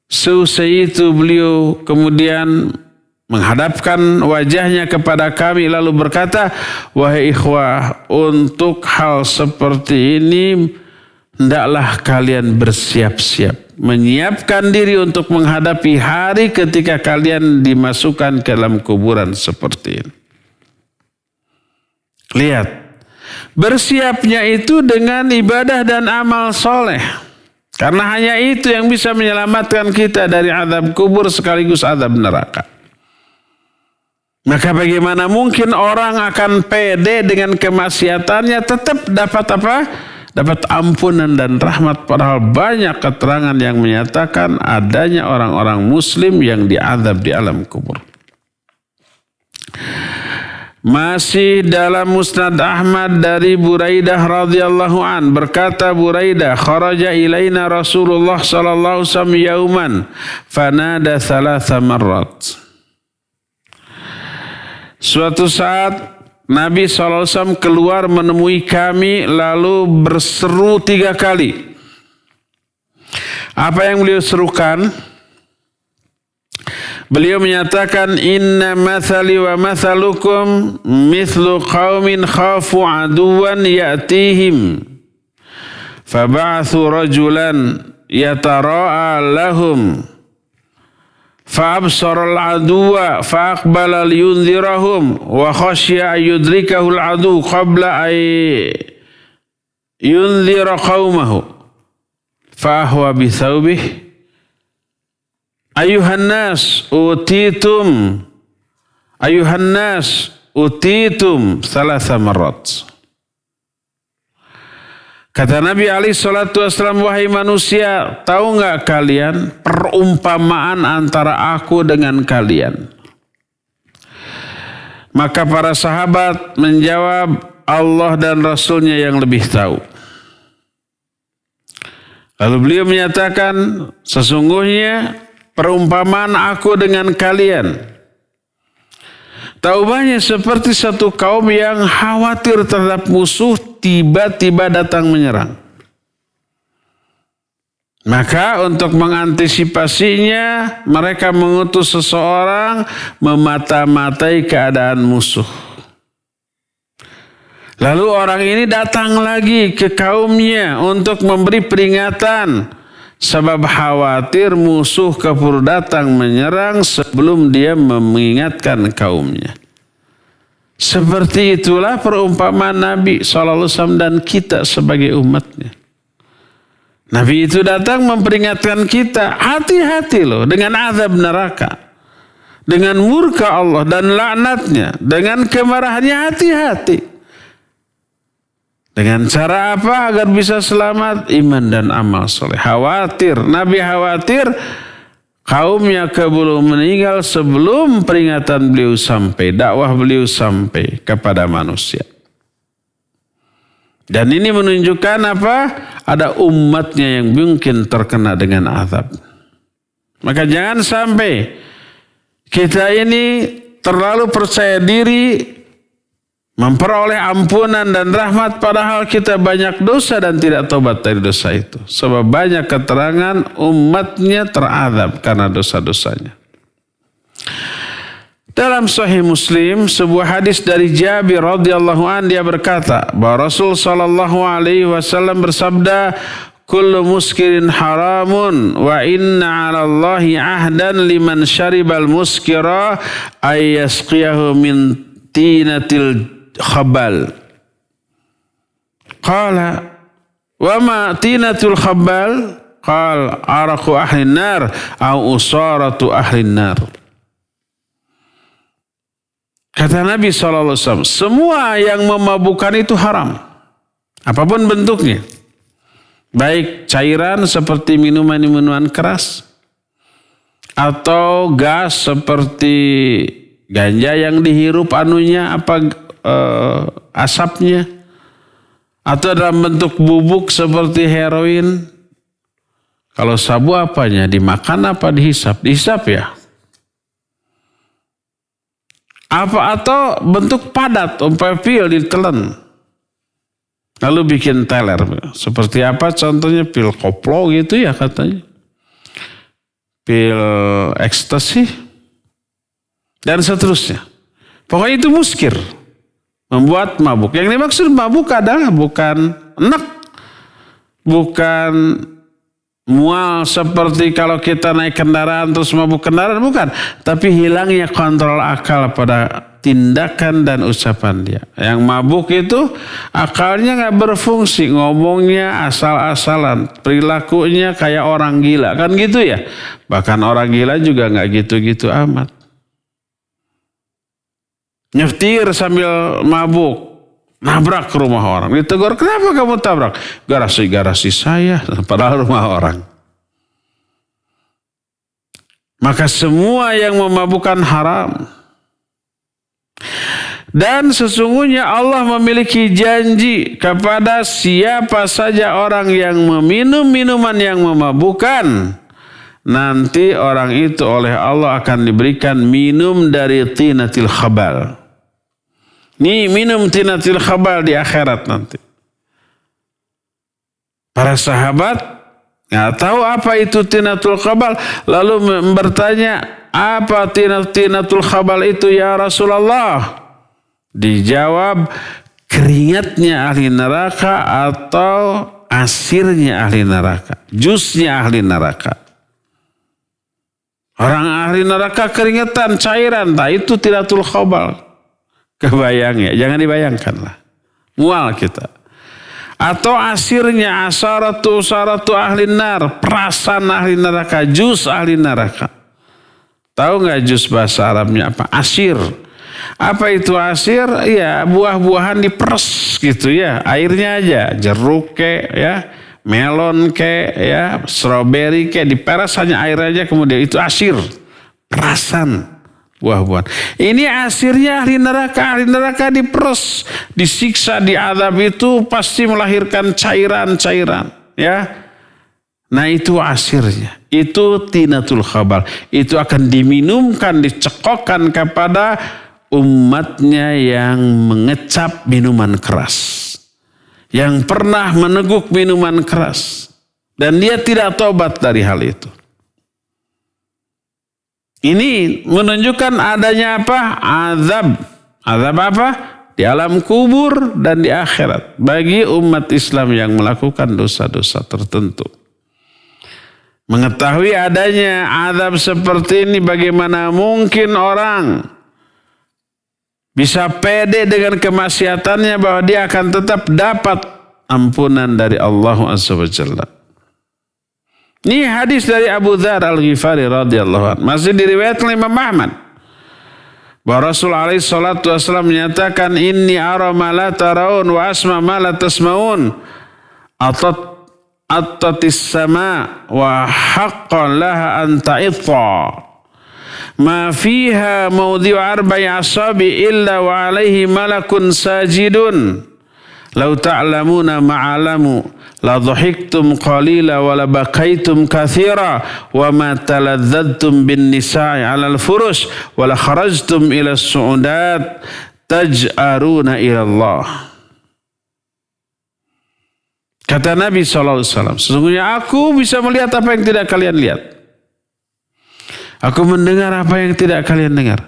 Seusai itu beliau kemudian menghadapkan wajahnya kepada kami lalu berkata, wahai ikhwah, untuk hal seperti ini hendaklah kalian bersiap-siap, menyiapkan diri untuk menghadapi hari ketika kalian dimasukkan ke dalam kuburan seperti ini. Lihat, bersiapnya itu dengan ibadah dan amal soleh. Karena hanya itu yang bisa menyelamatkan kita dari azab kubur sekaligus azab neraka. Maka bagaimana mungkin orang akan pede dengan kemaksiatannya tetap dapat apa? Dapat ampunan dan rahmat, padahal banyak keterangan yang menyatakan adanya orang-orang muslim yang diazab di alam kubur. Masih dalam Musnad Ahmad dari Buraidah radhiyallahu an, berkata Buraidah, kharaja ilaina Rasulullah sallallahu alaihi wasallam yauman fanada thalatha marrat. Suatu saat Nabi SAW keluar menemui kami lalu berseru 3 kali. Apa yang beliau serukan? Beliau menyatakan, inna mathali wa mathalukum mithlu qaumin khafu aduwan ya'tihim faba'athu rajulan yatara'a lahum fa'absara al-aduwa fa'aqbala liyunzirahum wa khasya ayyudrikahu al-adu qabla ay yunzira qawmahu fa'ahwa bithawbih ayuhan nas utitum thalatha marrat. Kata Nabi alaihi salatu wasallam, wahai manusia, tahu enggak kalian perumpamaan antara aku dengan kalian? Maka para sahabat menjawab, Allah dan Rasulnya yang lebih tahu. Lalu beliau menyatakan, sesungguhnya perumpamaan aku dengan kalian taubahnya seperti satu kaum yang khawatir terhadap musuh tiba-tiba datang menyerang. Maka untuk mengantisipasinya mereka mengutus seseorang memata-matai keadaan musuh. Lalu orang ini datang lagi ke kaumnya untuk memberi peringatan. Sebab khawatir musuh keburu datang menyerang sebelum dia mengingatkan kaumnya. Seperti itulah perumpamaan Nabi SAW dan kita sebagai umatnya. Nabi itu datang memperingatkan kita, hati-hati loh dengan azab neraka. Dengan murka Allah dan laknatnya, dengan kemarahannya hati-hati. Dengan cara apa agar bisa selamat? Iman dan amal soleh. Khawatir, Nabi khawatir kaumnya keburu meninggal sebelum peringatan beliau sampai, dakwah beliau sampai kepada manusia. Dan ini menunjukkan apa? Ada umatnya yang mungkin terkena dengan azab. Maka jangan sampai kita ini terlalu percaya diri memperoleh ampunan dan rahmat padahal kita banyak dosa dan tidak tobat dari dosa itu. Sebab banyak keterangan umatnya terazab karena dosa-dosanya. Dalam Sahih Muslim, sebuah hadis dari Jabir radhiyallahu an, dia berkata bahwa Rasul sallallahu alaihi wasallam bersabda, kullu muskirin haramun wa inna 'ala Allahi ahdan liman syaribal muskira ay yasqiyahu min tinatil khabal. Qala wa ma tinatul khabal? Qal araqu ahli nar au usaratu ahli nar. Kata Nabi SAW, semua yang memabukkan itu haram. Apapun bentuknya. Baik cairan seperti minuman-minuman keras. Atau gas seperti ganja yang dihirup asapnya. Atau dalam bentuk bubuk seperti heroin. Kalau sabu apanya? Dimakan apa dihisap? Dihisap ya. Apa atau bentuk padat, pil ditelan. Lalu bikin teler. Seperti apa contohnya? Pil koplo gitu ya katanya. Pil ekstasi. dan seterusnya. Pokoknya itu muskir, membuat mabuk. Yang dimaksud mabuk adalah bukan enak, bukan mual seperti kalau kita naik kendaraan terus mabuk kendaraan, bukan. Tapi hilangnya kontrol akal pada tindakan dan ucapan dia. Yang mabuk itu akalnya nggak berfungsi, ngomongnya asal-asalan, perilakunya kayak orang gila, kan gitu ya. Bahkan orang gila juga nggak gitu-gitu amat. Nyetir sambil mabuk, nabrak ke rumah orang. Ditegur, kenapa kamu tabrak? Garasi saya, padahal rumah orang. Maka semua yang memabukkan haram. Dan sesungguhnya Allah memiliki janji kepada siapa saja orang yang meminum minuman yang memabukkan. Nanti orang itu oleh Allah akan diberikan minum dari tinatil khabal. Nih minum tinatil khabal di akhirat nanti. Para sahabat nggak tahu apa itu tinatul khabal. Lalu bertanya, apa tinatul khabal itu ya Rasulullah? Dijawab, keringatnya ahli neraka atau asirnya ahli neraka, jusnya ahli neraka. Orang ahli neraka keringetan, cairan, nah itu tinatul khabal. Kebayang ya, jangan dibayangkan lah. Mual kita. Atau asirnya asaratu ahli nar, perasan ahli neraka, jus ahli neraka. Tahu nggak jus bahasa Arabnya apa? Asir. Apa itu asir? Ya buah-buahan diperes gitu ya, airnya aja, jeruk ke ya, melon ke ya, stroberi ke, diperes hanya air aja, kemudian itu asir, perasan buah-buahan. Ini asirnya ahli neraka diperes, disiksa, diadab, itu pasti melahirkan cairan-cairan ya. Nah itu asirnya, itu tinatul khabal, itu akan diminumkan, dicekokkan kepada umatnya yang mengecap minuman keras, yang pernah meneguk minuman keras, dan dia tidak tobat dari hal itu. Ini menunjukkan adanya apa? Azab apa? Di alam kubur dan di akhirat bagi umat Islam yang melakukan dosa-dosa tertentu. Mengetahui adanya azab seperti ini, bagaimana mungkin orang bisa pede dengan kemaksiatannya bahwa dia akan tetap dapat ampunan dari Allah Azza wa Jalla. Ini hadis dari Abu Dzar Al-Ghifari radhiyallahu anhu, masih diriwayatkan oleh Imam Ahmad. Bahwa Rasul alaihi salatu wasallam menyatakan, inni ara ma la taraun wa asma ma la tasmaun. Attatis sama wa haqqan laha an ta'itta. Ma fiha mawdi'u arba'i asabi illa wa alaihi malakun sajidun. Lau ta'lamuna ma'alamu la dhahiktum qalila wa la bakaitum kathira wa ma taladzadtum bin nisa'i 'alal furush wa la kharajtum ila su'udat taj'aruna ila Allah. Kata Nabi SAW, sesungguhnya aku bisa melihat apa yang tidak kalian lihat. Aku mendengar apa yang tidak kalian dengar.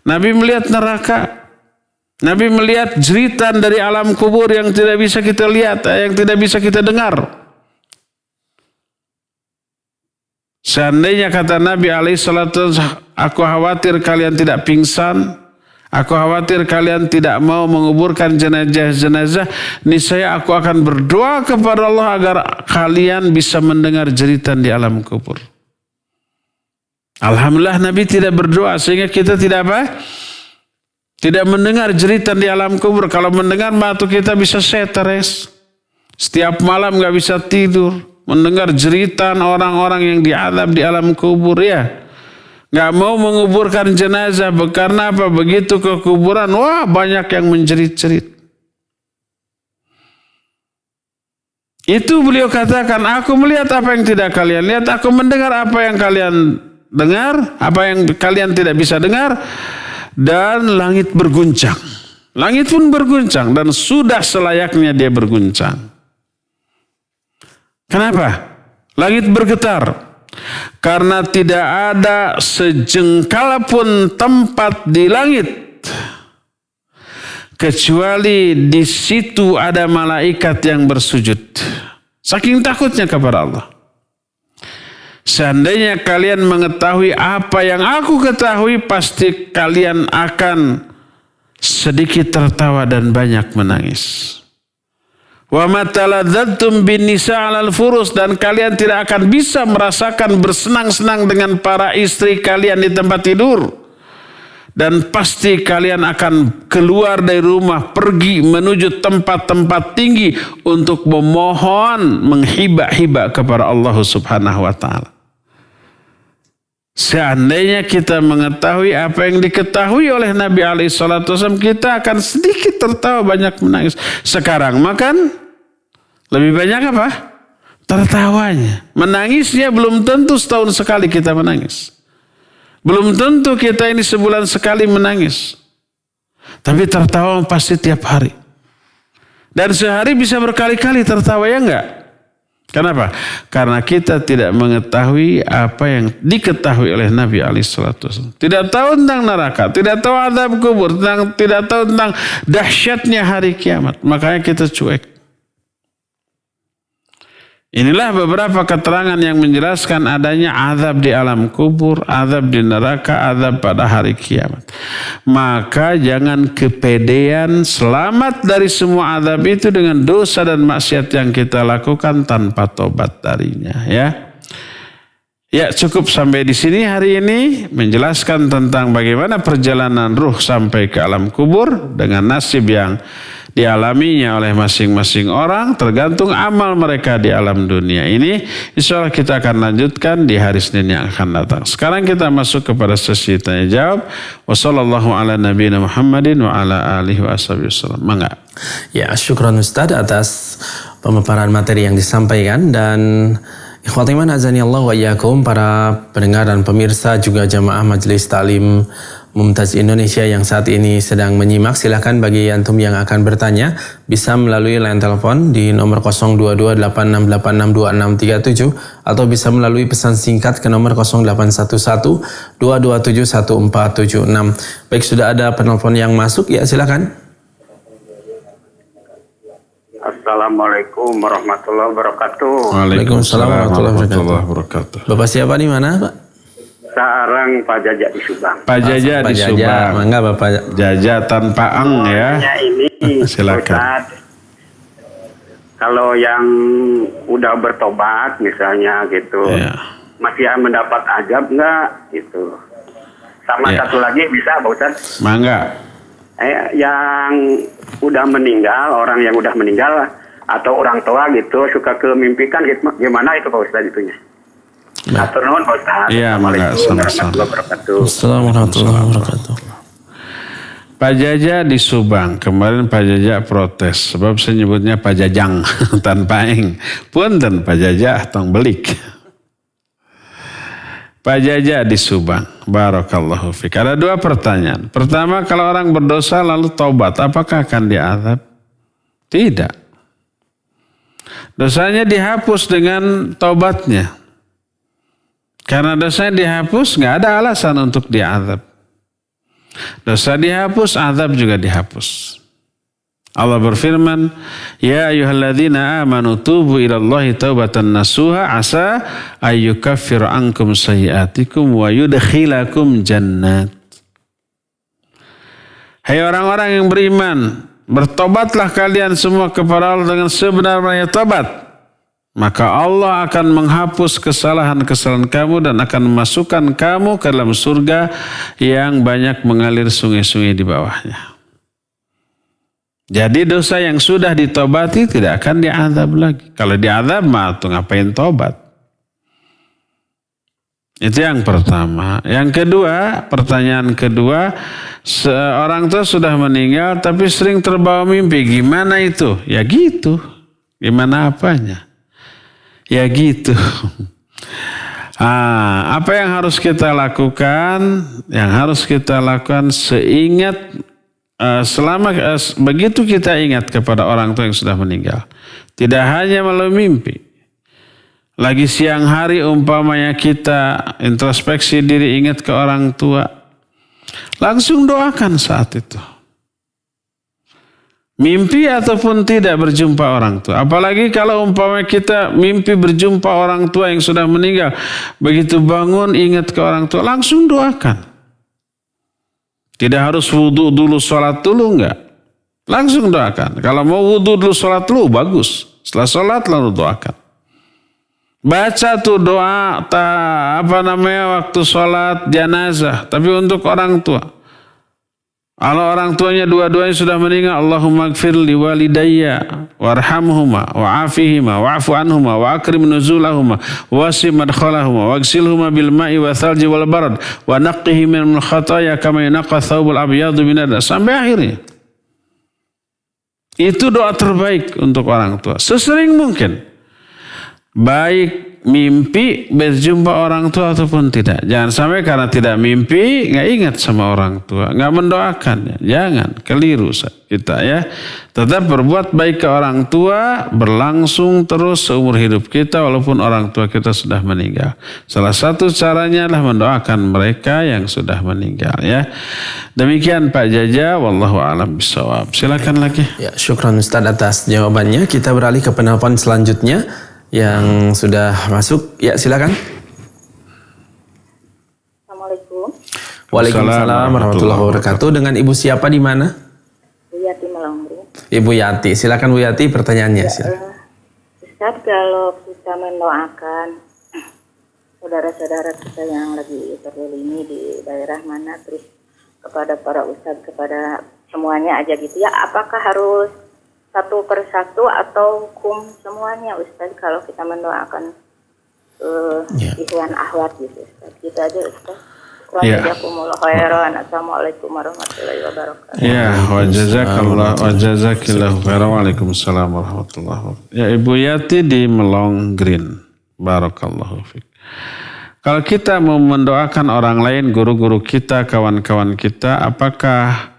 Nabi melihat neraka. Nabi melihat jeritan dari alam kubur yang tidak bisa kita lihat, yang tidak bisa kita dengar. Seandainya kata Nabi alaihissalatu, aku khawatir kalian tidak pingsan, aku khawatir kalian tidak mau menguburkan jenazah-jenazah, niscaya aku akan berdoa kepada Allah agar kalian bisa mendengar jeritan di alam kubur. Alhamdulillah Nabi tidak berdoa sehingga kita tidak apa? Tidak mendengar jeritan di alam kubur. Kalau mendengar mata kita bisa stres. Setiap malam gak bisa tidur. Mendengar jeritan orang-orang yang diazab di alam kubur ya. Gak mau menguburkan jenazah. Karena apa? Begitu ke kuburan, wah banyak yang menjerit-jerit. Itu beliau katakan, aku melihat apa yang tidak kalian lihat. Aku mendengar apa yang kalian dengar, apa yang kalian tidak bisa dengar, dan langit berguncang. Langit pun berguncang dan sudah selayaknya dia berguncang. Kenapa? Langit bergetar. Karena tidak ada sejengkal pun tempat di langit kecuali di situ ada malaikat yang bersujud. Saking takutnya kepada Allah. Seandainya kalian mengetahui apa yang aku ketahui, pasti kalian akan sedikit tertawa dan banyak menangis. Wa mataladzattum bin nisa 'alal furus, dan kalian tidak akan bisa merasakan bersenang-senang dengan para istri kalian di tempat tidur. Dan pasti kalian akan keluar dari rumah, pergi menuju tempat-tempat tinggi untuk memohon, menghibah-hibah kepada Allah Subhanahu wa taala. Seandainya kita mengetahui apa yang diketahui oleh Nabi SAW, kita akan sedikit tertawa, banyak menangis. Sekarang makan, lebih banyak apa? Tertawanya. Menangisnya belum tentu setahun sekali kita menangis. Belum tentu kita ini sebulan sekali menangis. Tapi tertawa pasti tiap hari. Dan sehari bisa berkali-kali tertawa, ya enggak? Kenapa? Karena kita tidak mengetahui apa yang diketahui oleh Nabi SAW. Tidak tahu tentang neraka, tidak tahu azab kubur, tidak tahu tentang dahsyatnya hari kiamat. Makanya kita cuek. Inilah beberapa keterangan yang menjelaskan adanya azab di alam kubur, azab di neraka, azab pada hari kiamat. Maka jangan kepedean selamat dari semua azab itu dengan dosa dan maksiat yang kita lakukan tanpa tobat darinya, ya. Ya, cukup sampai di sini hari ini menjelaskan tentang bagaimana perjalanan ruh sampai ke alam kubur dengan nasib yang dialaminya oleh masing-masing orang, tergantung amal mereka di alam dunia ini. Insya Allah kita akan lanjutkan di hari Senin yang akan datang. Sekarang kita masuk kepada sesi tanya jawab. Wassallallahu ala nabiyina Muhammadin wa ala alihi wa wasallam. Mangga. Ya, syukran Ustaz atas pemaparan materi yang disampaikan. Dan ikhwati iman azani Allah wa iyyakum, para pendengar dan pemirsa juga jamaah Majelis Ta'lim Mumtaz Indonesia yang saat ini sedang menyimak, silakan bagi antum yang akan bertanya bisa melalui line telepon di nomor 0226862637 atau bisa melalui pesan singkat ke nomor 0811-227-1476. Baik, sudah ada penelpon yang masuk, ya silakan. Assalamualaikum warahmatullahi wabarakatuh. Waalaikumsalam warahmatullahi wabarakatuh. Bapak siapa, di mana, Pak? Sarang Pak Jaja di Subang. Pak Jaja di Subang. Mangga Bapak. Jaja tanpa ang, ya. Ini silakan. Ustaz, kalau yang udah bertobat misalnya gitu, ya, masih mendapat azab enggak gitu? Sama satu lagi bisa Pak Ustaz? Mangga. Yang udah meninggal, orang yang udah meninggal atau orang tua gitu suka kemimpikan gitu, gimana itu Pak Ustaz itunya? Atur nuhun Pak Ustaz. Iya, mangga, sama-sama. Assalamualaikum warahmatullahi wabarakatuh. Pak Jaja di Subang, kemarin Pak Jaja protes sebab saya nyebutnya Pak Jajang tanpa eng. Punten Pak Jaja tong belik. Pak Jaja di Subang, barakallahu fiik. Ada dua pertanyaan. Pertama, kalau orang berdosa lalu taubat, apakah akan diazab? Tidak. Dosanya dihapus dengan taubatnya. Karena dosa dihapus, nggak ada alasan untuk diazab. Dosa dihapus, azab juga dihapus. Allah berfirman, Ya ayyuhalladzina amanu tubu ilallahi taubatan nasuha asa ayyukaffir ankum sayyiatikum wa yudkhilakum jannat. Hai orang-orang yang beriman, bertobatlah kalian semua kepada Allah dengan sebenar-benarnya tobat. Maka Allah akan menghapus kesalahan-kesalahan kamu dan akan memasukkan kamu ke dalam surga yang banyak mengalir sungai-sungai di bawahnya. Jadi dosa yang sudah ditobati tidak akan diazab lagi. Kalau diazab mah tuh ngapain tobat? Itu yang pertama. Yang kedua, pertanyaan kedua, seorang tuh sudah meninggal tapi sering terbawa mimpi. Gimana itu? Ya gitu. Gimana apanya? Ya gitu. Apa yang harus kita lakukan? Yang harus kita lakukan begitu kita ingat kepada orang tua yang sudah meninggal. Tidak hanya melalui mimpi. Lagi siang hari umpamanya kita introspeksi diri, ingat ke orang tua, langsung doakan saat itu. Mimpi ataupun tidak berjumpa orang tua. Apalagi kalau umpamanya kita mimpi berjumpa orang tua yang sudah meninggal. Begitu bangun ingat ke orang tua, langsung doakan. Tidak harus wudhu dulu, sholat dulu, enggak. Langsung doakan. Kalau mau wudhu dulu, sholat dulu, bagus. Setelah sholat lalu doakan. Baca tuh doa waktu sholat jenazah, tapi untuk orang tua. Kalau orang tuanya dua-duanya sudah meninggal, Allahumma gfir li walidayya warhamhuma wa'afihima wa'fu anhuma wa akrim nuzulahuma wasi madkhalahuma wagsilhuma bil ma'i wa thalji wal barad wa naqqihi minal khataya kama yunaqqa thawbul abyadu minad, sampai akhirnya. Itu doa terbaik untuk orang tua. Sesering mungkin. Baik mimpi berjumpa orang tua ataupun tidak. Jangan sampai karena tidak mimpi nggak ingat sama orang tua, nggak mendoakannya. Jangan, keliru kita ya. Tetap berbuat baik ke orang tua, berlangsung terus seumur hidup kita walaupun orang tua kita sudah meninggal. Salah satu caranya adalah mendoakan mereka yang sudah meninggal ya. Demikian Pak Jaja, wallahu a'lam bishawab. Silakan lagi. Ya, syukran Ustaz atas jawabannya. Kita beralih ke penelpon selanjutnya yang sudah masuk. Ya, silakan. Assalamualaikum. Waalaikumsalam warahmatullahi wabarakatuh. Dengan Ibu siapa di mana? Bu Yati Melongri. Ibu Yati. Silakan Bu Yati, pertanyaannya. Ustaz, kalau kita mendoakan saudara-saudara kita yang lagi terzalimi di daerah mana, terus kepada para ustaz, kepada semuanya aja gitu ya, apakah harus satu persatu atau hukum semuanya Ustaz kalau kita mendoakan ikhwan akhwat gitu Ustaz? Gitu aja Ustaz. Jazakumullah khairan. Assalamualaikum warahmatullahi wabarakatuh. Ya, wa jazakillahu khairan. Waalaikumsalam warahmatullahi wabarakatuh. Ya, Ibu Yati di Melong Green. Barakallahu fiik. Kalau kita mau mendoakan orang lain, guru-guru kita, kawan-kawan kita, apakah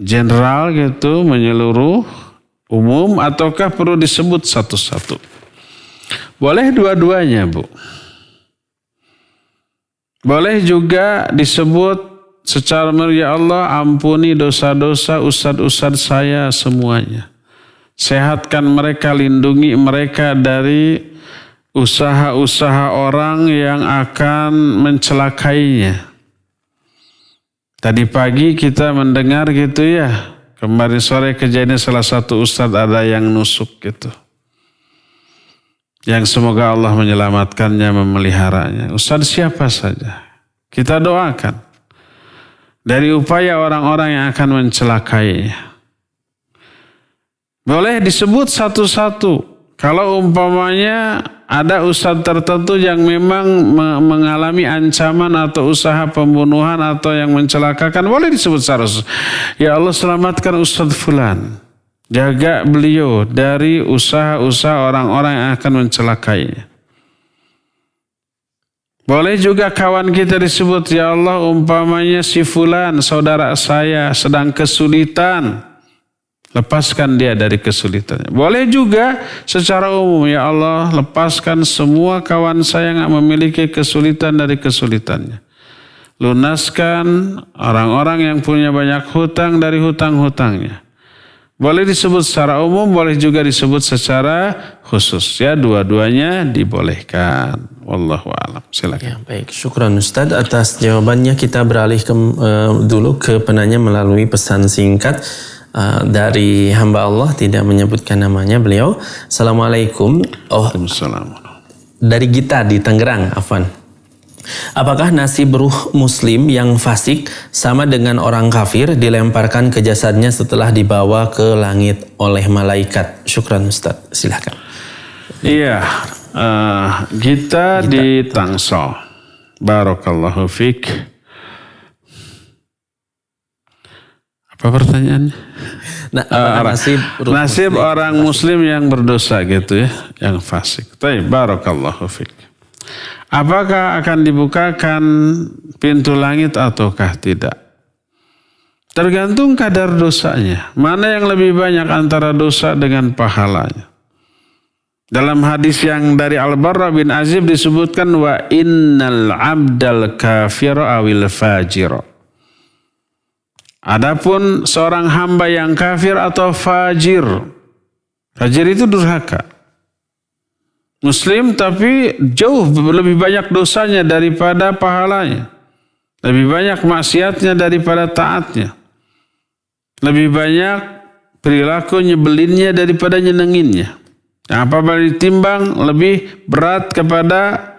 general gitu, menyeluruh, umum, ataukah perlu disebut satu-satu? Boleh dua-duanya, Bu. Boleh juga disebut secara ya Allah, ampuni dosa-dosa ustadz-ustadz saya semuanya. Sehatkan mereka, lindungi mereka dari usaha-usaha orang yang akan mencelakainya. Tadi pagi kita mendengar gitu ya, kemarin sore kejadian salah satu ustadz ada yang nusuk gitu. Yang semoga Allah menyelamatkannya, memeliharanya. Ustadz siapa saja, kita doakan. Dari upaya orang-orang yang akan mencelakainya. Boleh disebut satu-satu. Kalau umpamanya ada ustadz tertentu yang memang mengalami ancaman atau usaha pembunuhan atau yang mencelakakan, boleh disebut secara ya Allah selamatkan ustadz fulan. Jaga beliau dari usaha-usaha orang-orang yang akan mencelakainya. Boleh juga kawan kita disebut, ya Allah umpamanya si fulan saudara saya sedang kesulitan. Lepaskan dia dari kesulitannya. Boleh juga secara umum, ya Allah lepaskan semua kawan saya yang memiliki kesulitan dari kesulitannya. Lunaskan orang-orang yang punya banyak hutang dari hutang-hutangnya. Boleh disebut secara umum, boleh juga disebut secara khusus. Ya, dua-duanya dibolehkan. Wallahu a'lam. Silakan. Ya, baik, syukran Ustaz atas jawabannya. Kita beralih dulu ke penanya melalui pesan singkat. Dari hamba Allah, tidak menyebutkan namanya beliau. Assalamualaikum. Waalaikumsalam. Dari Gita di Tangerang, Afwan. Apakah nasib ruh muslim yang fasik sama dengan orang kafir dilemparkan ke jasadnya setelah dibawa ke langit oleh malaikat? Syukran Ustaz. Silahkan. Iya, Gita di Tangsel. Barakallahu fiik. Apa pertanyaannya? Nasib orang muslim yang berdosa gitu ya, yang fasik. Barakallahu fiik. Apakah akan dibukakan pintu langit ataukah tidak? Tergantung kadar dosanya. Mana yang lebih banyak antara dosa dengan pahalanya. Dalam hadis yang dari Al-Barra bin Azib disebutkan wa innal abdal kafir awil fajir. Adapun seorang hamba yang kafir atau fajir. Fajir itu durhaka. Muslim tapi jauh lebih banyak dosanya daripada pahalanya. Lebih banyak maksiatnya daripada taatnya. Lebih banyak perilaku nyebelinnya daripada nyenenginnya. Apabila ditimbang lebih berat kepada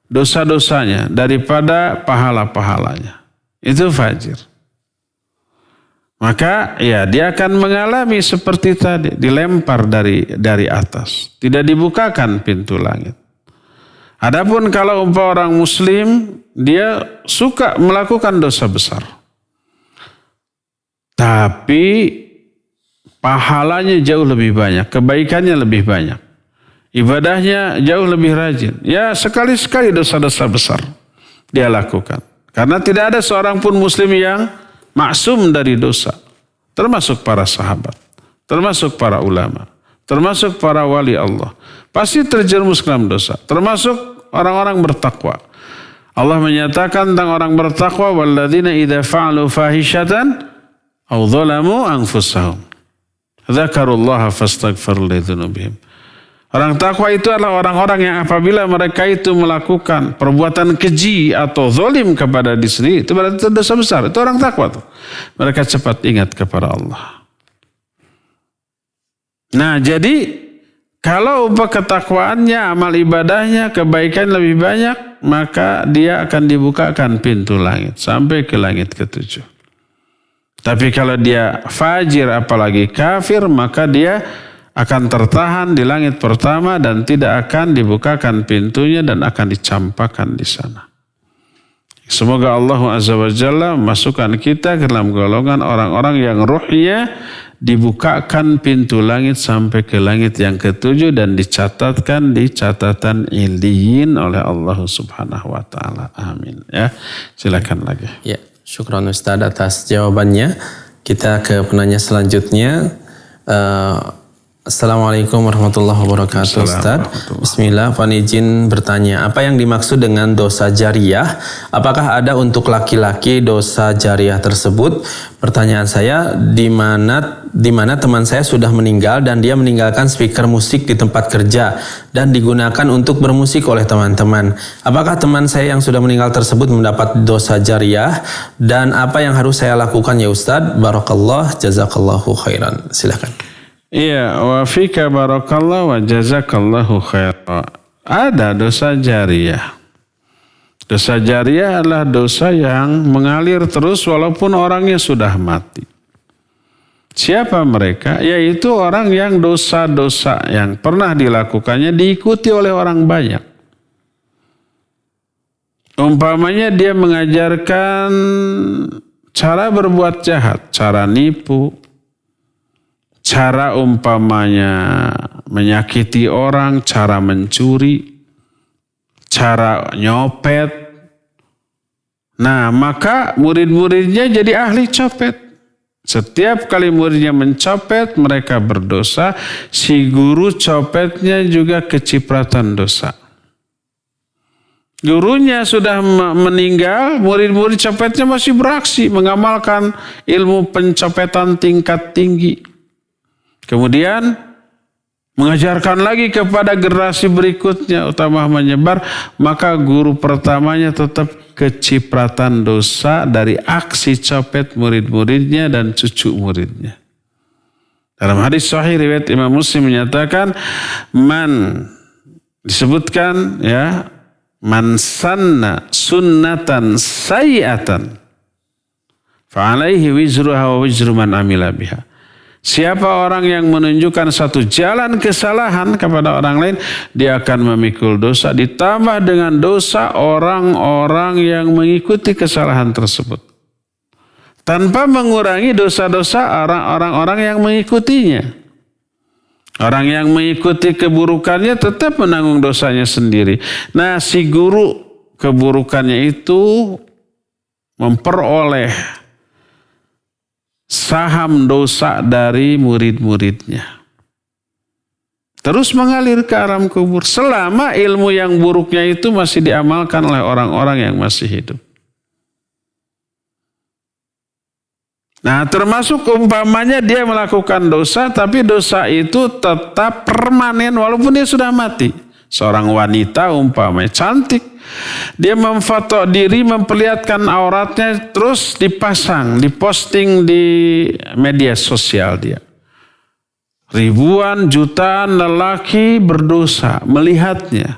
dosa-dosanya daripada pahala-pahalanya. Itu fajir. Maka ya dia akan mengalami seperti tadi, dilempar dari atas, tidak dibukakan pintu langit. Adapun kalau umpama orang muslim, dia suka melakukan dosa besar. Tapi pahalanya jauh lebih banyak, kebaikannya lebih banyak. Ibadahnya jauh lebih rajin. Ya sekali-sekali dosa-dosa besar dia lakukan. Karena tidak ada seorang pun muslim yang maksum dari dosa. Termasuk para sahabat, termasuk para ulama, termasuk para wali Allah. Pasti terjerumus dalam dosa. Termasuk orang-orang bertakwa. Allah menyatakan tentang orang bertakwa, walladzina idza fa'alu fahishatan aw dzalamu anfusahum dzakarullaha fastaghfiru lidzunubihim. Orang takwa itu adalah orang-orang yang apabila mereka itu melakukan perbuatan keji atau zalim kepada diri sendiri, itu berarti dosa besar. Itu orang takwa tuh. Mereka cepat ingat kepada Allah. Nah, jadi kalau ketakwaannya, amal ibadahnya, kebaikan lebih banyak, maka dia akan dibukakan pintu langit sampai ke langit ketujuh. Tapi kalau dia fajir apalagi kafir, maka dia akan tertahan di langit pertama dan tidak akan dibukakan pintunya dan akan dicampakkan di sana. Semoga Allah Azza wa Jalla memasukkan kita ke dalam golongan orang-orang yang ruhnya dibukakan pintu langit sampai ke langit yang ketujuh dan dicatatkan di catatan Illiyin oleh Allah Subhanahu wa taala. Amin. Ya, silakan lagi. Ya, syukran Ustaz atas jawabannya. Kita ke penanya selanjutnya. Assalamualaikum warahmatullahi wabarakatuh Ustaz. Bismillah, Fani Jin bertanya, apa yang dimaksud dengan dosa jariah? Apakah ada untuk laki-laki dosa jariah tersebut? Pertanyaan saya, di mana teman saya sudah meninggal dan dia meninggalkan speaker musik di tempat kerja dan digunakan untuk bermusik oleh teman-teman. Apakah teman saya yang sudah meninggal tersebut mendapat dosa jariah dan apa yang harus saya lakukan ya Ustaz? Barakallah, jazakallahu khairan. Silakan. Iya, wa fika barakallah wa jazakallahu khairan. Ada dosa jariah. Dosa jariah adalah dosa yang mengalir terus walaupun orangnya sudah mati. Siapa mereka? Yaitu orang yang dosa-dosa yang pernah dilakukannya diikuti oleh orang banyak. Umpamanya dia mengajarkan cara berbuat jahat, cara nipu, cara umpamanya menyakiti orang, cara mencuri, cara nyopet. Nah, maka murid-muridnya jadi ahli copet. Setiap kali muridnya mencopet, mereka berdosa. Si guru copetnya juga kecipratan dosa. Gurunya sudah meninggal, murid-murid copetnya masih beraksi mengamalkan ilmu pencopetan tingkat tinggi. Kemudian mengajarkan lagi kepada generasi berikutnya, utama menyebar, maka guru pertamanya tetap kecipratan dosa dari aksi copet murid-muridnya dan cucu muridnya. Dalam hadis sahih riwayat Imam Muslim menyatakan, disebutkan ya, man sanna sunnatan sayyi'atan fa alaihi wizruha wa wizru man amila biha. Siapa orang yang menunjukkan satu jalan kesalahan kepada orang lain, dia akan memikul dosa ditambah dengan dosa orang-orang yang mengikuti kesalahan tersebut. Tanpa mengurangi dosa-dosa orang-orang yang mengikutinya. Orang yang mengikuti keburukannya tetap menanggung dosanya sendiri. Nah, si guru keburukannya itu memperoleh saham dosa dari murid-muridnya. terus mengalir ke alam kubur selama ilmu yang buruknya itu masih diamalkan oleh orang-orang yang masih hidup. Nah, termasuk umpamanya dia melakukan dosa, tapi dosa itu tetap permanen walaupun dia sudah mati. Seorang wanita umpamanya cantik, dia memfoto diri, memperlihatkan auratnya, terus dipasang, diposting di media sosial dia. Ribuan jutaan lelaki berdosa melihatnya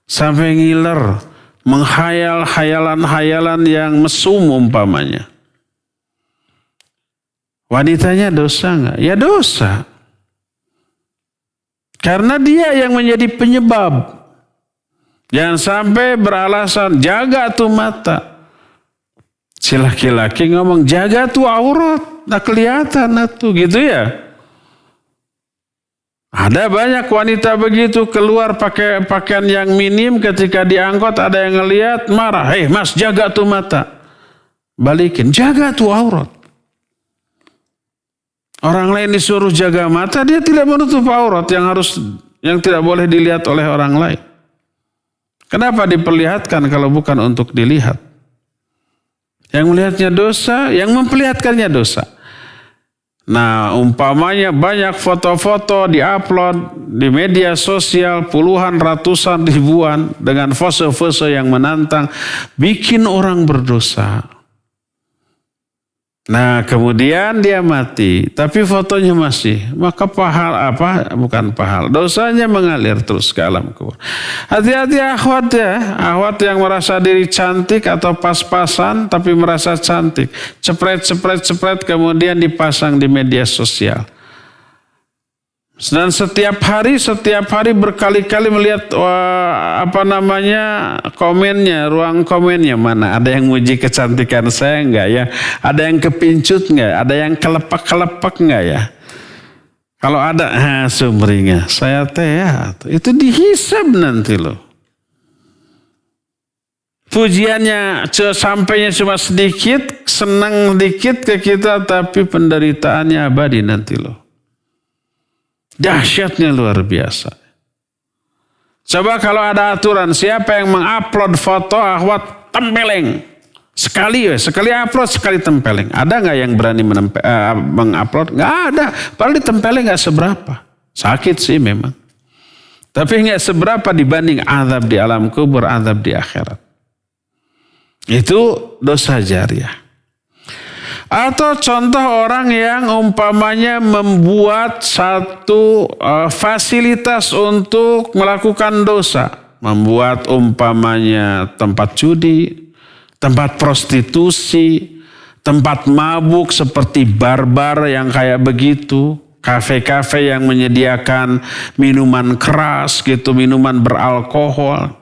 sampai ngiler, menghayal hayalan-hayalan yang mesum umpamanya. Wanitanya dosa nggak? Ya dosa. Karena dia yang menjadi penyebab. Jangan sampai beralasan jaga tuh mata. Si laki-laki ngomong jaga tuh aurat, nah kelihatan tuh gitu ya. Ada banyak wanita begitu keluar pakai pakaian yang minim, ketika diangkut ada yang ngelihat marah. Hei mas, jaga tuh mata. Balikin, jaga tuh aurat. Orang lain disuruh jaga mata, dia tidak menutup aurat yang tidak boleh dilihat oleh orang lain. Kenapa diperlihatkan kalau bukan untuk dilihat? Yang melihatnya dosa, yang memperlihatkannya dosa. Nah, umpamanya banyak foto-foto diupload di media sosial, puluhan, ratusan, ribuan, dengan pose-pose yang menantang, bikin orang berdosa. Nah, kemudian dia mati, tapi fotonya masih, maka dosanya mengalir terus ke alam kubur. Hati-hati akhwat ya, akhwat yang merasa diri cantik atau pas-pasan tapi merasa cantik, cepret kemudian dipasang di media sosial. Dan setiap hari berkali-kali melihat komennya, ruang komennya, mana ada yang muji kecantikan saya enggak ya, ada yang kepincut enggak, ada yang kelepak enggak ya. Kalau ada sumringah saya itu dihisab nanti loh. Pujiannya sampainya cuma sedikit, senang dikit ke kita, tapi penderitaannya abadi nanti loh. Dahsyatnya luar biasa. Coba kalau ada aturan, siapa yang mengupload foto akhwat tempeleng. Sekali upload, sekali tempeleng. Ada nggak yang berani mengupload? Nggak ada. Padahal ditempeleng nggak seberapa. Sakit sih memang. Tapi nggak seberapa dibanding azab di alam kubur, azab di akhirat. Itu dosa jariah. Atau contoh orang yang umpamanya membuat satu fasilitas untuk melakukan dosa. Membuat umpamanya tempat judi, tempat prostitusi, tempat mabuk seperti bar-bar yang kayak begitu. Kafe-kafe yang menyediakan minuman keras gitu, minuman beralkohol.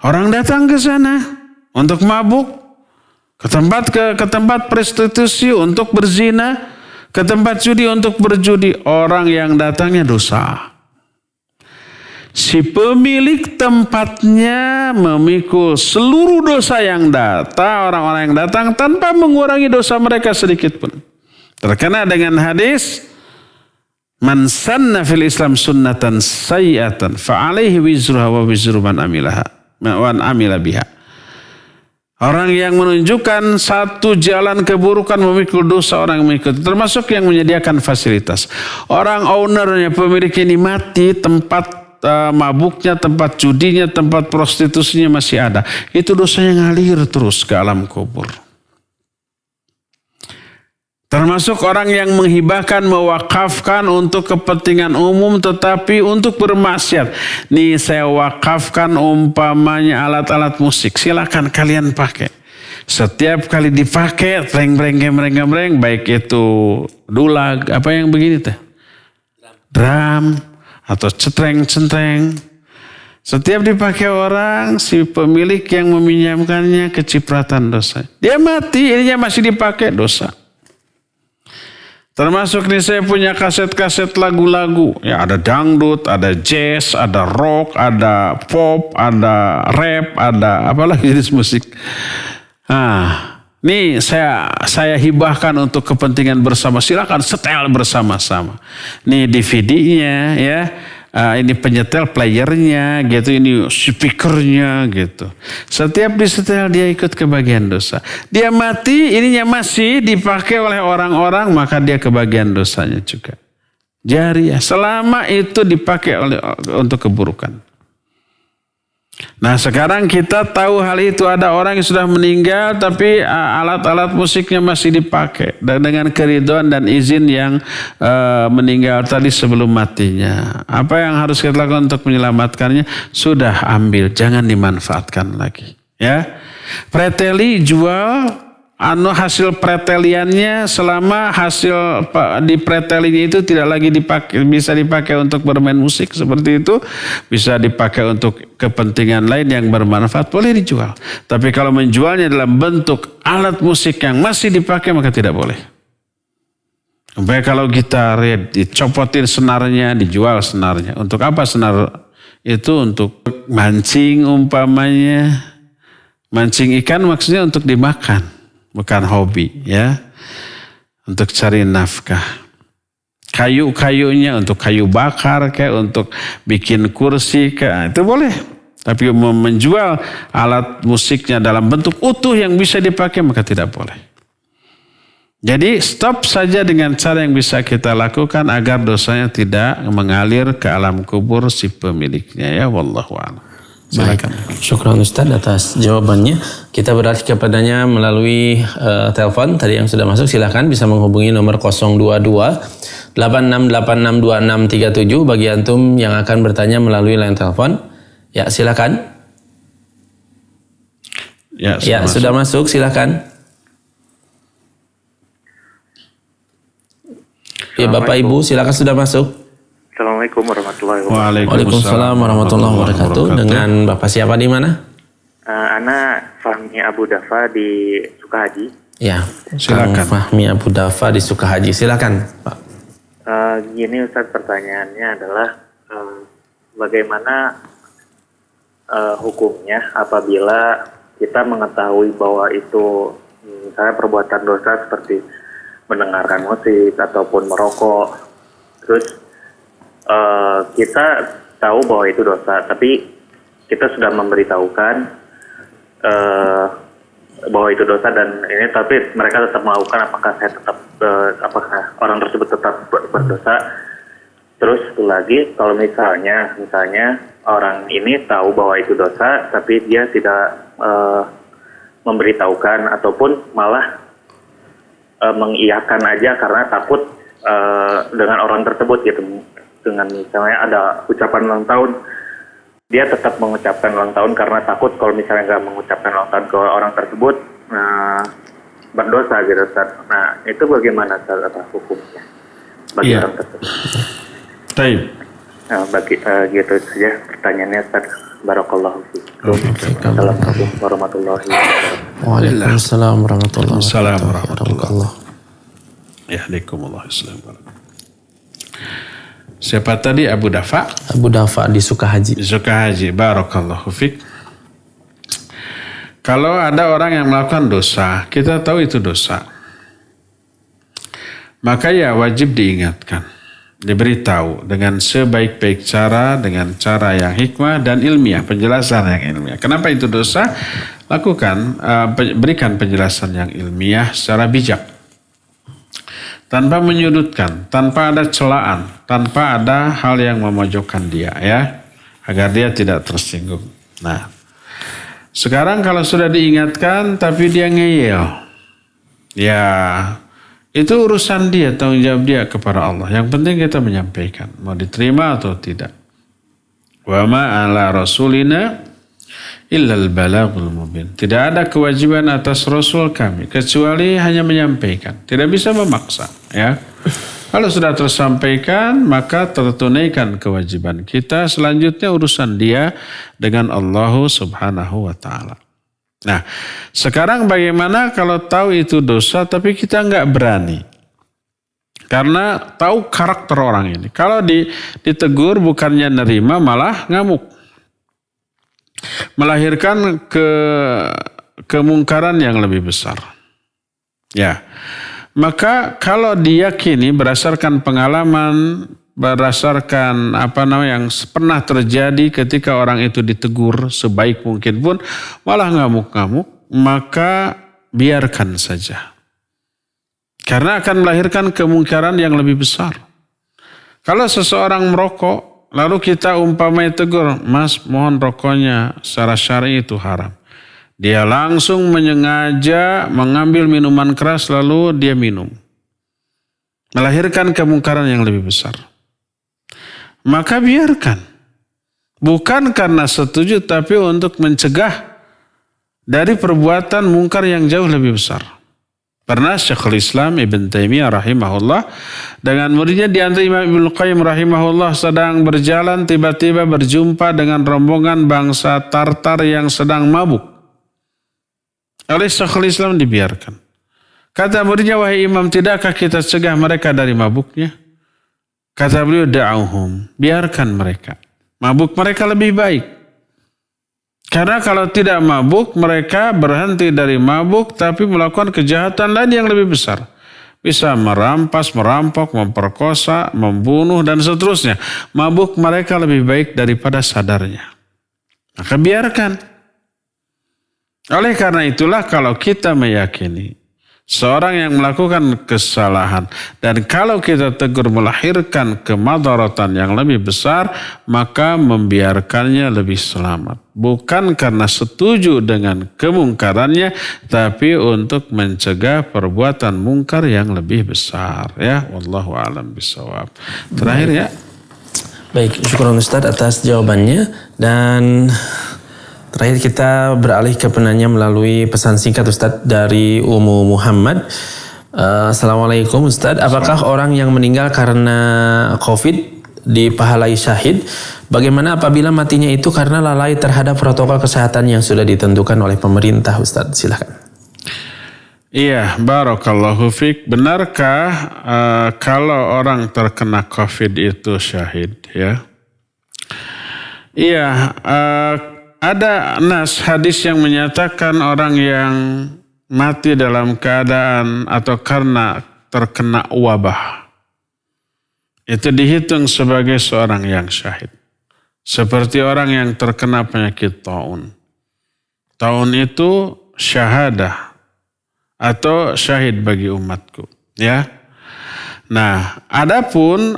Orang datang ke sana untuk mabuk. Ke tempat prostitusi untuk berzina, ke tempat judi untuk berjudi, orang yang datangnya dosa. Si pemilik tempatnya memikul seluruh dosa yang datang, orang-orang yang datang tanpa mengurangi dosa mereka sedikit pun. Terkena dengan hadis, man sanna fil Islam sunnatan sayyi'atan fa alaihi wizruha wa wizru man amila biha. Orang yang menunjukkan satu jalan keburukan memikul dosa orang yang mengikuti. Termasuk yang menyediakan fasilitas. Orang ownernya, pemilik ini mati, tempat mabuknya, tempat judinya, tempat prostitusinya masih ada. Itu dosanya ngalir terus ke alam kubur. Termasuk orang yang menghibahkan, mewakafkan untuk kepentingan umum tetapi untuk bermaksiat. Nih saya wakafkan umpamanya alat-alat musik. Silakan kalian pakai. Setiap kali dipakai, breng, baik itu dulag, apa yang begini teh? Drum atau centreng. Setiap dipakai orang, si pemilik yang meminjamkannya kecipratan dosa. Dia mati, ininya masih dipakai, dosa. Termasuk nih saya punya kaset-kaset lagu-lagu. Ya ada dangdut, ada jazz, ada rock, ada pop, ada rap, ada apalagi jenis musik. Nih saya hibahkan untuk kepentingan bersama, silakan setel bersama-sama. Nih DVD-nya ya. Ini penyetel playernya gitu, ini speakernya gitu. Setiap disetel dia ikut kebagian dosa. Dia mati, ininya masih dipakai oleh orang-orang, maka dia kebagian dosanya juga. Jariah, selama itu dipakai untuk keburukan. Nah sekarang kita tahu hal itu, ada orang yang sudah meninggal tapi alat-alat musiknya masih dipakai dengan keridhaan dan izin yang meninggal tadi sebelum matinya. Apa yang harus kita lakukan untuk menyelamatkannya? Sudah ambil, jangan dimanfaatkan lagi. Ya, preteli jual hasil preteliannya selama hasil di pretelinya itu tidak lagi bisa dipakai untuk bermain musik seperti itu, bisa dipakai untuk kepentingan lain yang bermanfaat, boleh dijual. Tapi kalau menjualnya dalam bentuk alat musik yang masih dipakai maka tidak boleh. Baik kalau gitar ya dicopotin senarnya, dijual senarnya. Untuk apa senar itu? Untuk mancing umpamanya. Mancing ikan maksudnya untuk dimakan. Bukan hobi ya, untuk cari nafkah. Kayu-kayunya untuk kayu bakar kayak untuk bikin kursi kayak itu boleh. Tapi menjual alat musiknya dalam bentuk utuh yang bisa dipakai maka tidak boleh. Jadi stop saja dengan cara yang bisa kita lakukan agar dosanya tidak mengalir ke alam kubur si pemiliknya ya, wallahu a'lam. Silakan. Syukran Ustaz atas jawabannya. Kita beralih kepadanya melalui telepon tadi yang sudah masuk. Silakan bisa menghubungi nomor 022 86862637 bagi antum yang akan bertanya melalui line telepon. Ya, silakan. Ya, sudah masuk. Silakan. Ya, Bapak Ibu, silakan sudah masuk. Assalamualaikum warahmatullahi wabarakatuh. Waalaikumsalam warahmatullahi wabarakatuh. Dengan Bapak siapa di mana? Ana Fahmi Abu Dafa di Sukahaji. Ya, silakan. Fahmi Abu Dafa di Sukahaji. Silakan, Pak. Gini Ustaz, pertanyaannya adalah bagaimana hukumnya apabila kita mengetahui bahwa itu misalnya perbuatan dosa seperti mendengarkan musik ataupun merokok, terus kita tahu bahwa itu dosa, tapi kita sudah memberitahukan bahwa itu dosa dan ini, tapi mereka tetap melakukan. Apakah orang tersebut tetap berdosa? Terus satu lagi, kalau misalnya orang ini tahu bahwa itu dosa, tapi dia tidak memberitahukan ataupun malah mengiyakan aja karena takut dengan orang tersebut gitu. Dengan misalnya ada ucapan ulang tahun, dia tetap mengucapkan ulang tahun karena takut kalau misalnya nggak mengucapkan ulang tahun ke orang tersebut berdosa gitu Ustaz. Nah itu bagaimana Ustaz hukumnya bagi orang tersebut? Baik. Gitu saja pertanyaannya Ustaz. Barakallahu fiikum. Assalamualaikum warahmatullahi wabarakatuh. Waalaikumsalam warahmatullahi wabarakatuh. Yahdikumullah. Siapa tadi? Abu Dafa? Abu Dafa di Sukahaji. Di Sukahaji. Barakallahu fiik. Kalau ada orang yang melakukan dosa, kita tahu itu dosa, maka ya wajib diingatkan, diberitahu dengan sebaik-baik cara, dengan cara yang hikmah dan ilmiah, penjelasan yang ilmiah. Kenapa itu dosa? Lakukan, berikan penjelasan yang ilmiah secara bijak. Tanpa menyudutkan, tanpa ada celaan, tanpa ada hal yang memojokkan dia ya, agar dia tidak tersinggung. Nah, sekarang kalau sudah diingatkan tapi dia ngeyel, ya itu urusan dia, tanggung jawab dia kepada Allah. Yang penting kita menyampaikan, mau diterima atau tidak. Wa ma ala rasulina illal balaghul mubin. Tidak ada kewajiban atas Rasul kami kecuali hanya menyampaikan. Tidak bisa memaksa ya. Kalau sudah tersampaikan maka tertunaikan kewajiban kita. Selanjutnya urusan dia dengan Allah Subhanahu wa taala. Nah, sekarang bagaimana kalau tahu itu dosa tapi kita enggak berani? Karena tahu karakter orang ini. Kalau ditegur bukannya nerima malah ngamuk. Melahirkan kemungkaran yang lebih besar. Ya. Maka kalau diyakini berdasarkan pengalaman, berdasarkan yang pernah terjadi ketika orang itu ditegur sebaik mungkin pun malah ngamuk-ngamuk, maka biarkan saja. Karena akan melahirkan kemungkaran yang lebih besar. Kalau seseorang merokok, lalu kita umpamanya tegur, "Mas, mohon rokoknya secara syar'i itu haram." Dia langsung menyengaja mengambil minuman keras lalu dia minum. Melahirkan kemungkaran yang lebih besar. Maka biarkan. Bukan karena setuju tapi untuk mencegah dari perbuatan mungkar yang jauh lebih besar. Pernah Syekhul Islam Ibn Taimiyah rahimahullah dengan muridnya di antara Imam Ibnu Qayyim rahimahullah sedang berjalan tiba-tiba berjumpa dengan rombongan bangsa Tartar yang sedang mabuk. Oleh Syekhul Islam dibiarkan. Kata muridnya, "Wahai Imam, tidakkah kita cegah mereka dari mabuknya?" Kata beliau, "Da'uhum." Biarkan mereka. Mabuk mereka lebih baik. Karena kalau tidak mabuk, mereka berhenti dari mabuk tapi melakukan kejahatan lain yang lebih besar. Bisa merampas, merampok, memperkosa, membunuh, dan seterusnya. Mabuk mereka lebih baik daripada sadarnya. Maka biarkan. Oleh karena itulah kalau kita meyakini seorang yang melakukan kesalahan dan kalau kita tegur melahirkan kemadaratan yang lebih besar, maka membiarkannya lebih selamat. Bukan karena setuju dengan kemungkarannya, tapi untuk mencegah perbuatan mungkar yang lebih besar. Ya, wallahu a'lam bishawab. Terakhir ya. Baik, syukur Ustaz atas jawabannya. Dan terakhir kita beralih ke penanya melalui pesan singkat Ustaz dari Umu Muhammad. Assalamualaikum Ustaz, apakah orang yang meninggal karena COVID dipahalai syahid? Bagaimana apabila matinya itu karena lalai terhadap protokol kesehatan yang sudah ditentukan oleh pemerintah Ustaz? Silakan. Iya, barakallahu fiik. Benarkah kalau orang terkena COVID itu syahid? Ya. Iya, ada nas hadis yang menyatakan orang yang mati dalam keadaan atau karena terkena wabah itu dihitung sebagai seorang yang syahid. Seperti orang yang terkena penyakit taun. Taun itu syahadah atau syahid bagi umatku. Ya. Nah, adapun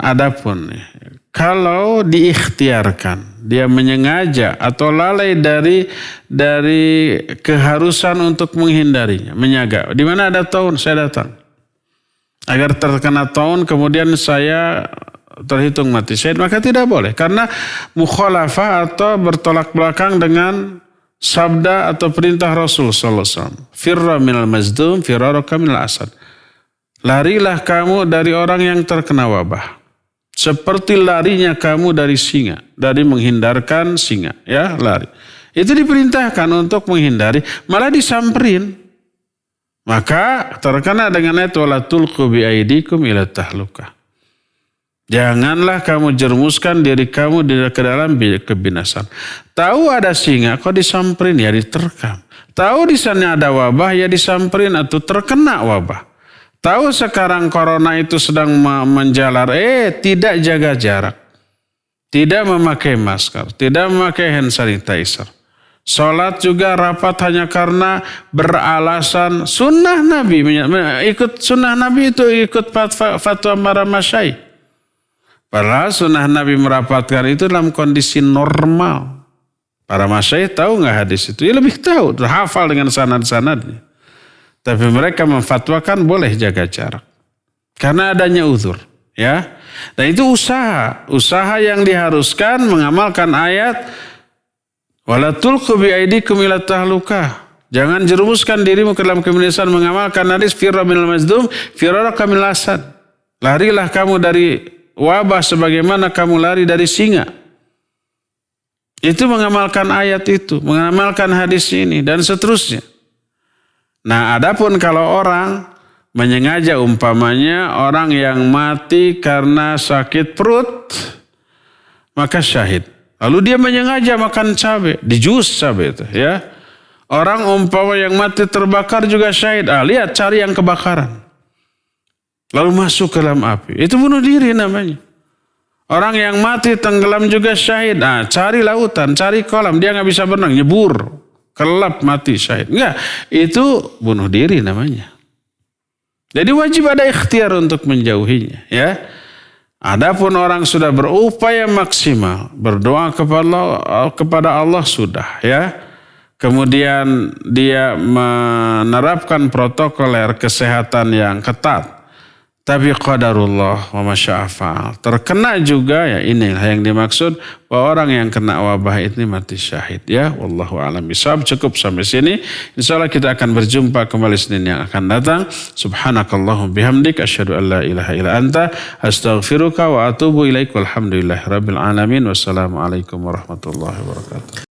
kalau diikhtiarkan, dia menyengaja atau lalai dari keharusan untuk menghindarinya, menjaga. Di mana ada taun, saya datang. Agar terkena taun kemudian saya terhitung mati syahid, maka tidak boleh. Karena mukhalafah atau bertolak belakang dengan sabda atau perintah Rasul sallallahu alaihi wasallam. Firra minal mazdum, firaraka minal asad. Larilah kamu dari orang yang terkena wabah. Seperti larinya kamu dari singa, dari menghindarkan singa, ya lari. Itu diperintahkan untuk menghindari, malah disamperin. Maka terkena dengan ayat wala tulqu bi aidikum ila tahlukah. Janganlah kamu jermuskan diri kamu ke dalam kebinasan. Tahu ada singa, kok disamperin, ya diterkam. Tahu di sana ada wabah, ya disamperin atau terkena wabah. Tahu sekarang corona itu sedang menjalar, tidak jaga jarak. Tidak memakai masker, tidak memakai hand sanitizer. Salat juga rapat hanya karena beralasan sunnah Nabi. Ikut sunnah Nabi itu ikut fatwa para masyayikh. Padahal sunnah Nabi merapatkan itu dalam kondisi normal. Para masyayikh tahu nggak hadis itu? Ya lebih tahu, hafal dengan sanad-sanadnya. Tapi mereka memfatwakan boleh jaga jarak. Karena adanya uzur. Ya. Dan itu usaha. Usaha yang diharuskan mengamalkan ayat. Wala tulqu bi aidikum ila tahlukah. Jangan jerumuskan dirimu ke dalam kebinasan, mengamalkan hadis firra minal mazdum, firaraka minal asad. Larilah kamu dari wabah sebagaimana kamu lari dari singa. Itu mengamalkan ayat itu, mengamalkan hadis ini dan seterusnya. Nah, adapun kalau orang menyengaja umpamanya orang yang mati karena sakit perut, maka syahid. Lalu dia menyengaja makan cabai, di jus cabai itu ya. Orang umpama yang mati terbakar juga syahid. Lihat, cari yang kebakaran. Lalu masuk ke dalam api. Itu bunuh diri namanya. Orang yang mati tenggelam juga syahid. Cari lautan, cari kolam. Dia nggak bisa berenang, nyebur. Kelap mati syahid. Enggak, itu bunuh diri namanya. Jadi wajib ada ikhtiar untuk menjauhinya. Ya. Adapun orang sudah berupaya maksimal. Berdoa kepada Allah sudah. Ya. Kemudian dia menerapkan protokoler kesehatan yang ketat. Tapi qadarullah wa masya'afa'al. Terkena juga, ya inilah yang dimaksud bahwa orang yang kena wabah ini mati syahid. Ya, wallahu a'lam bishawab. Cukup sampai sini. Insyaallah kita akan berjumpa kembali Senin yang akan datang. Subhanakallahum bihamdik asyhadu an la ilaha illa anta astaghfiruka wa atubu ilaik. Walhamdulillahirabbil alamin. Wassalamualaikum warahmatullahi wabarakatuh.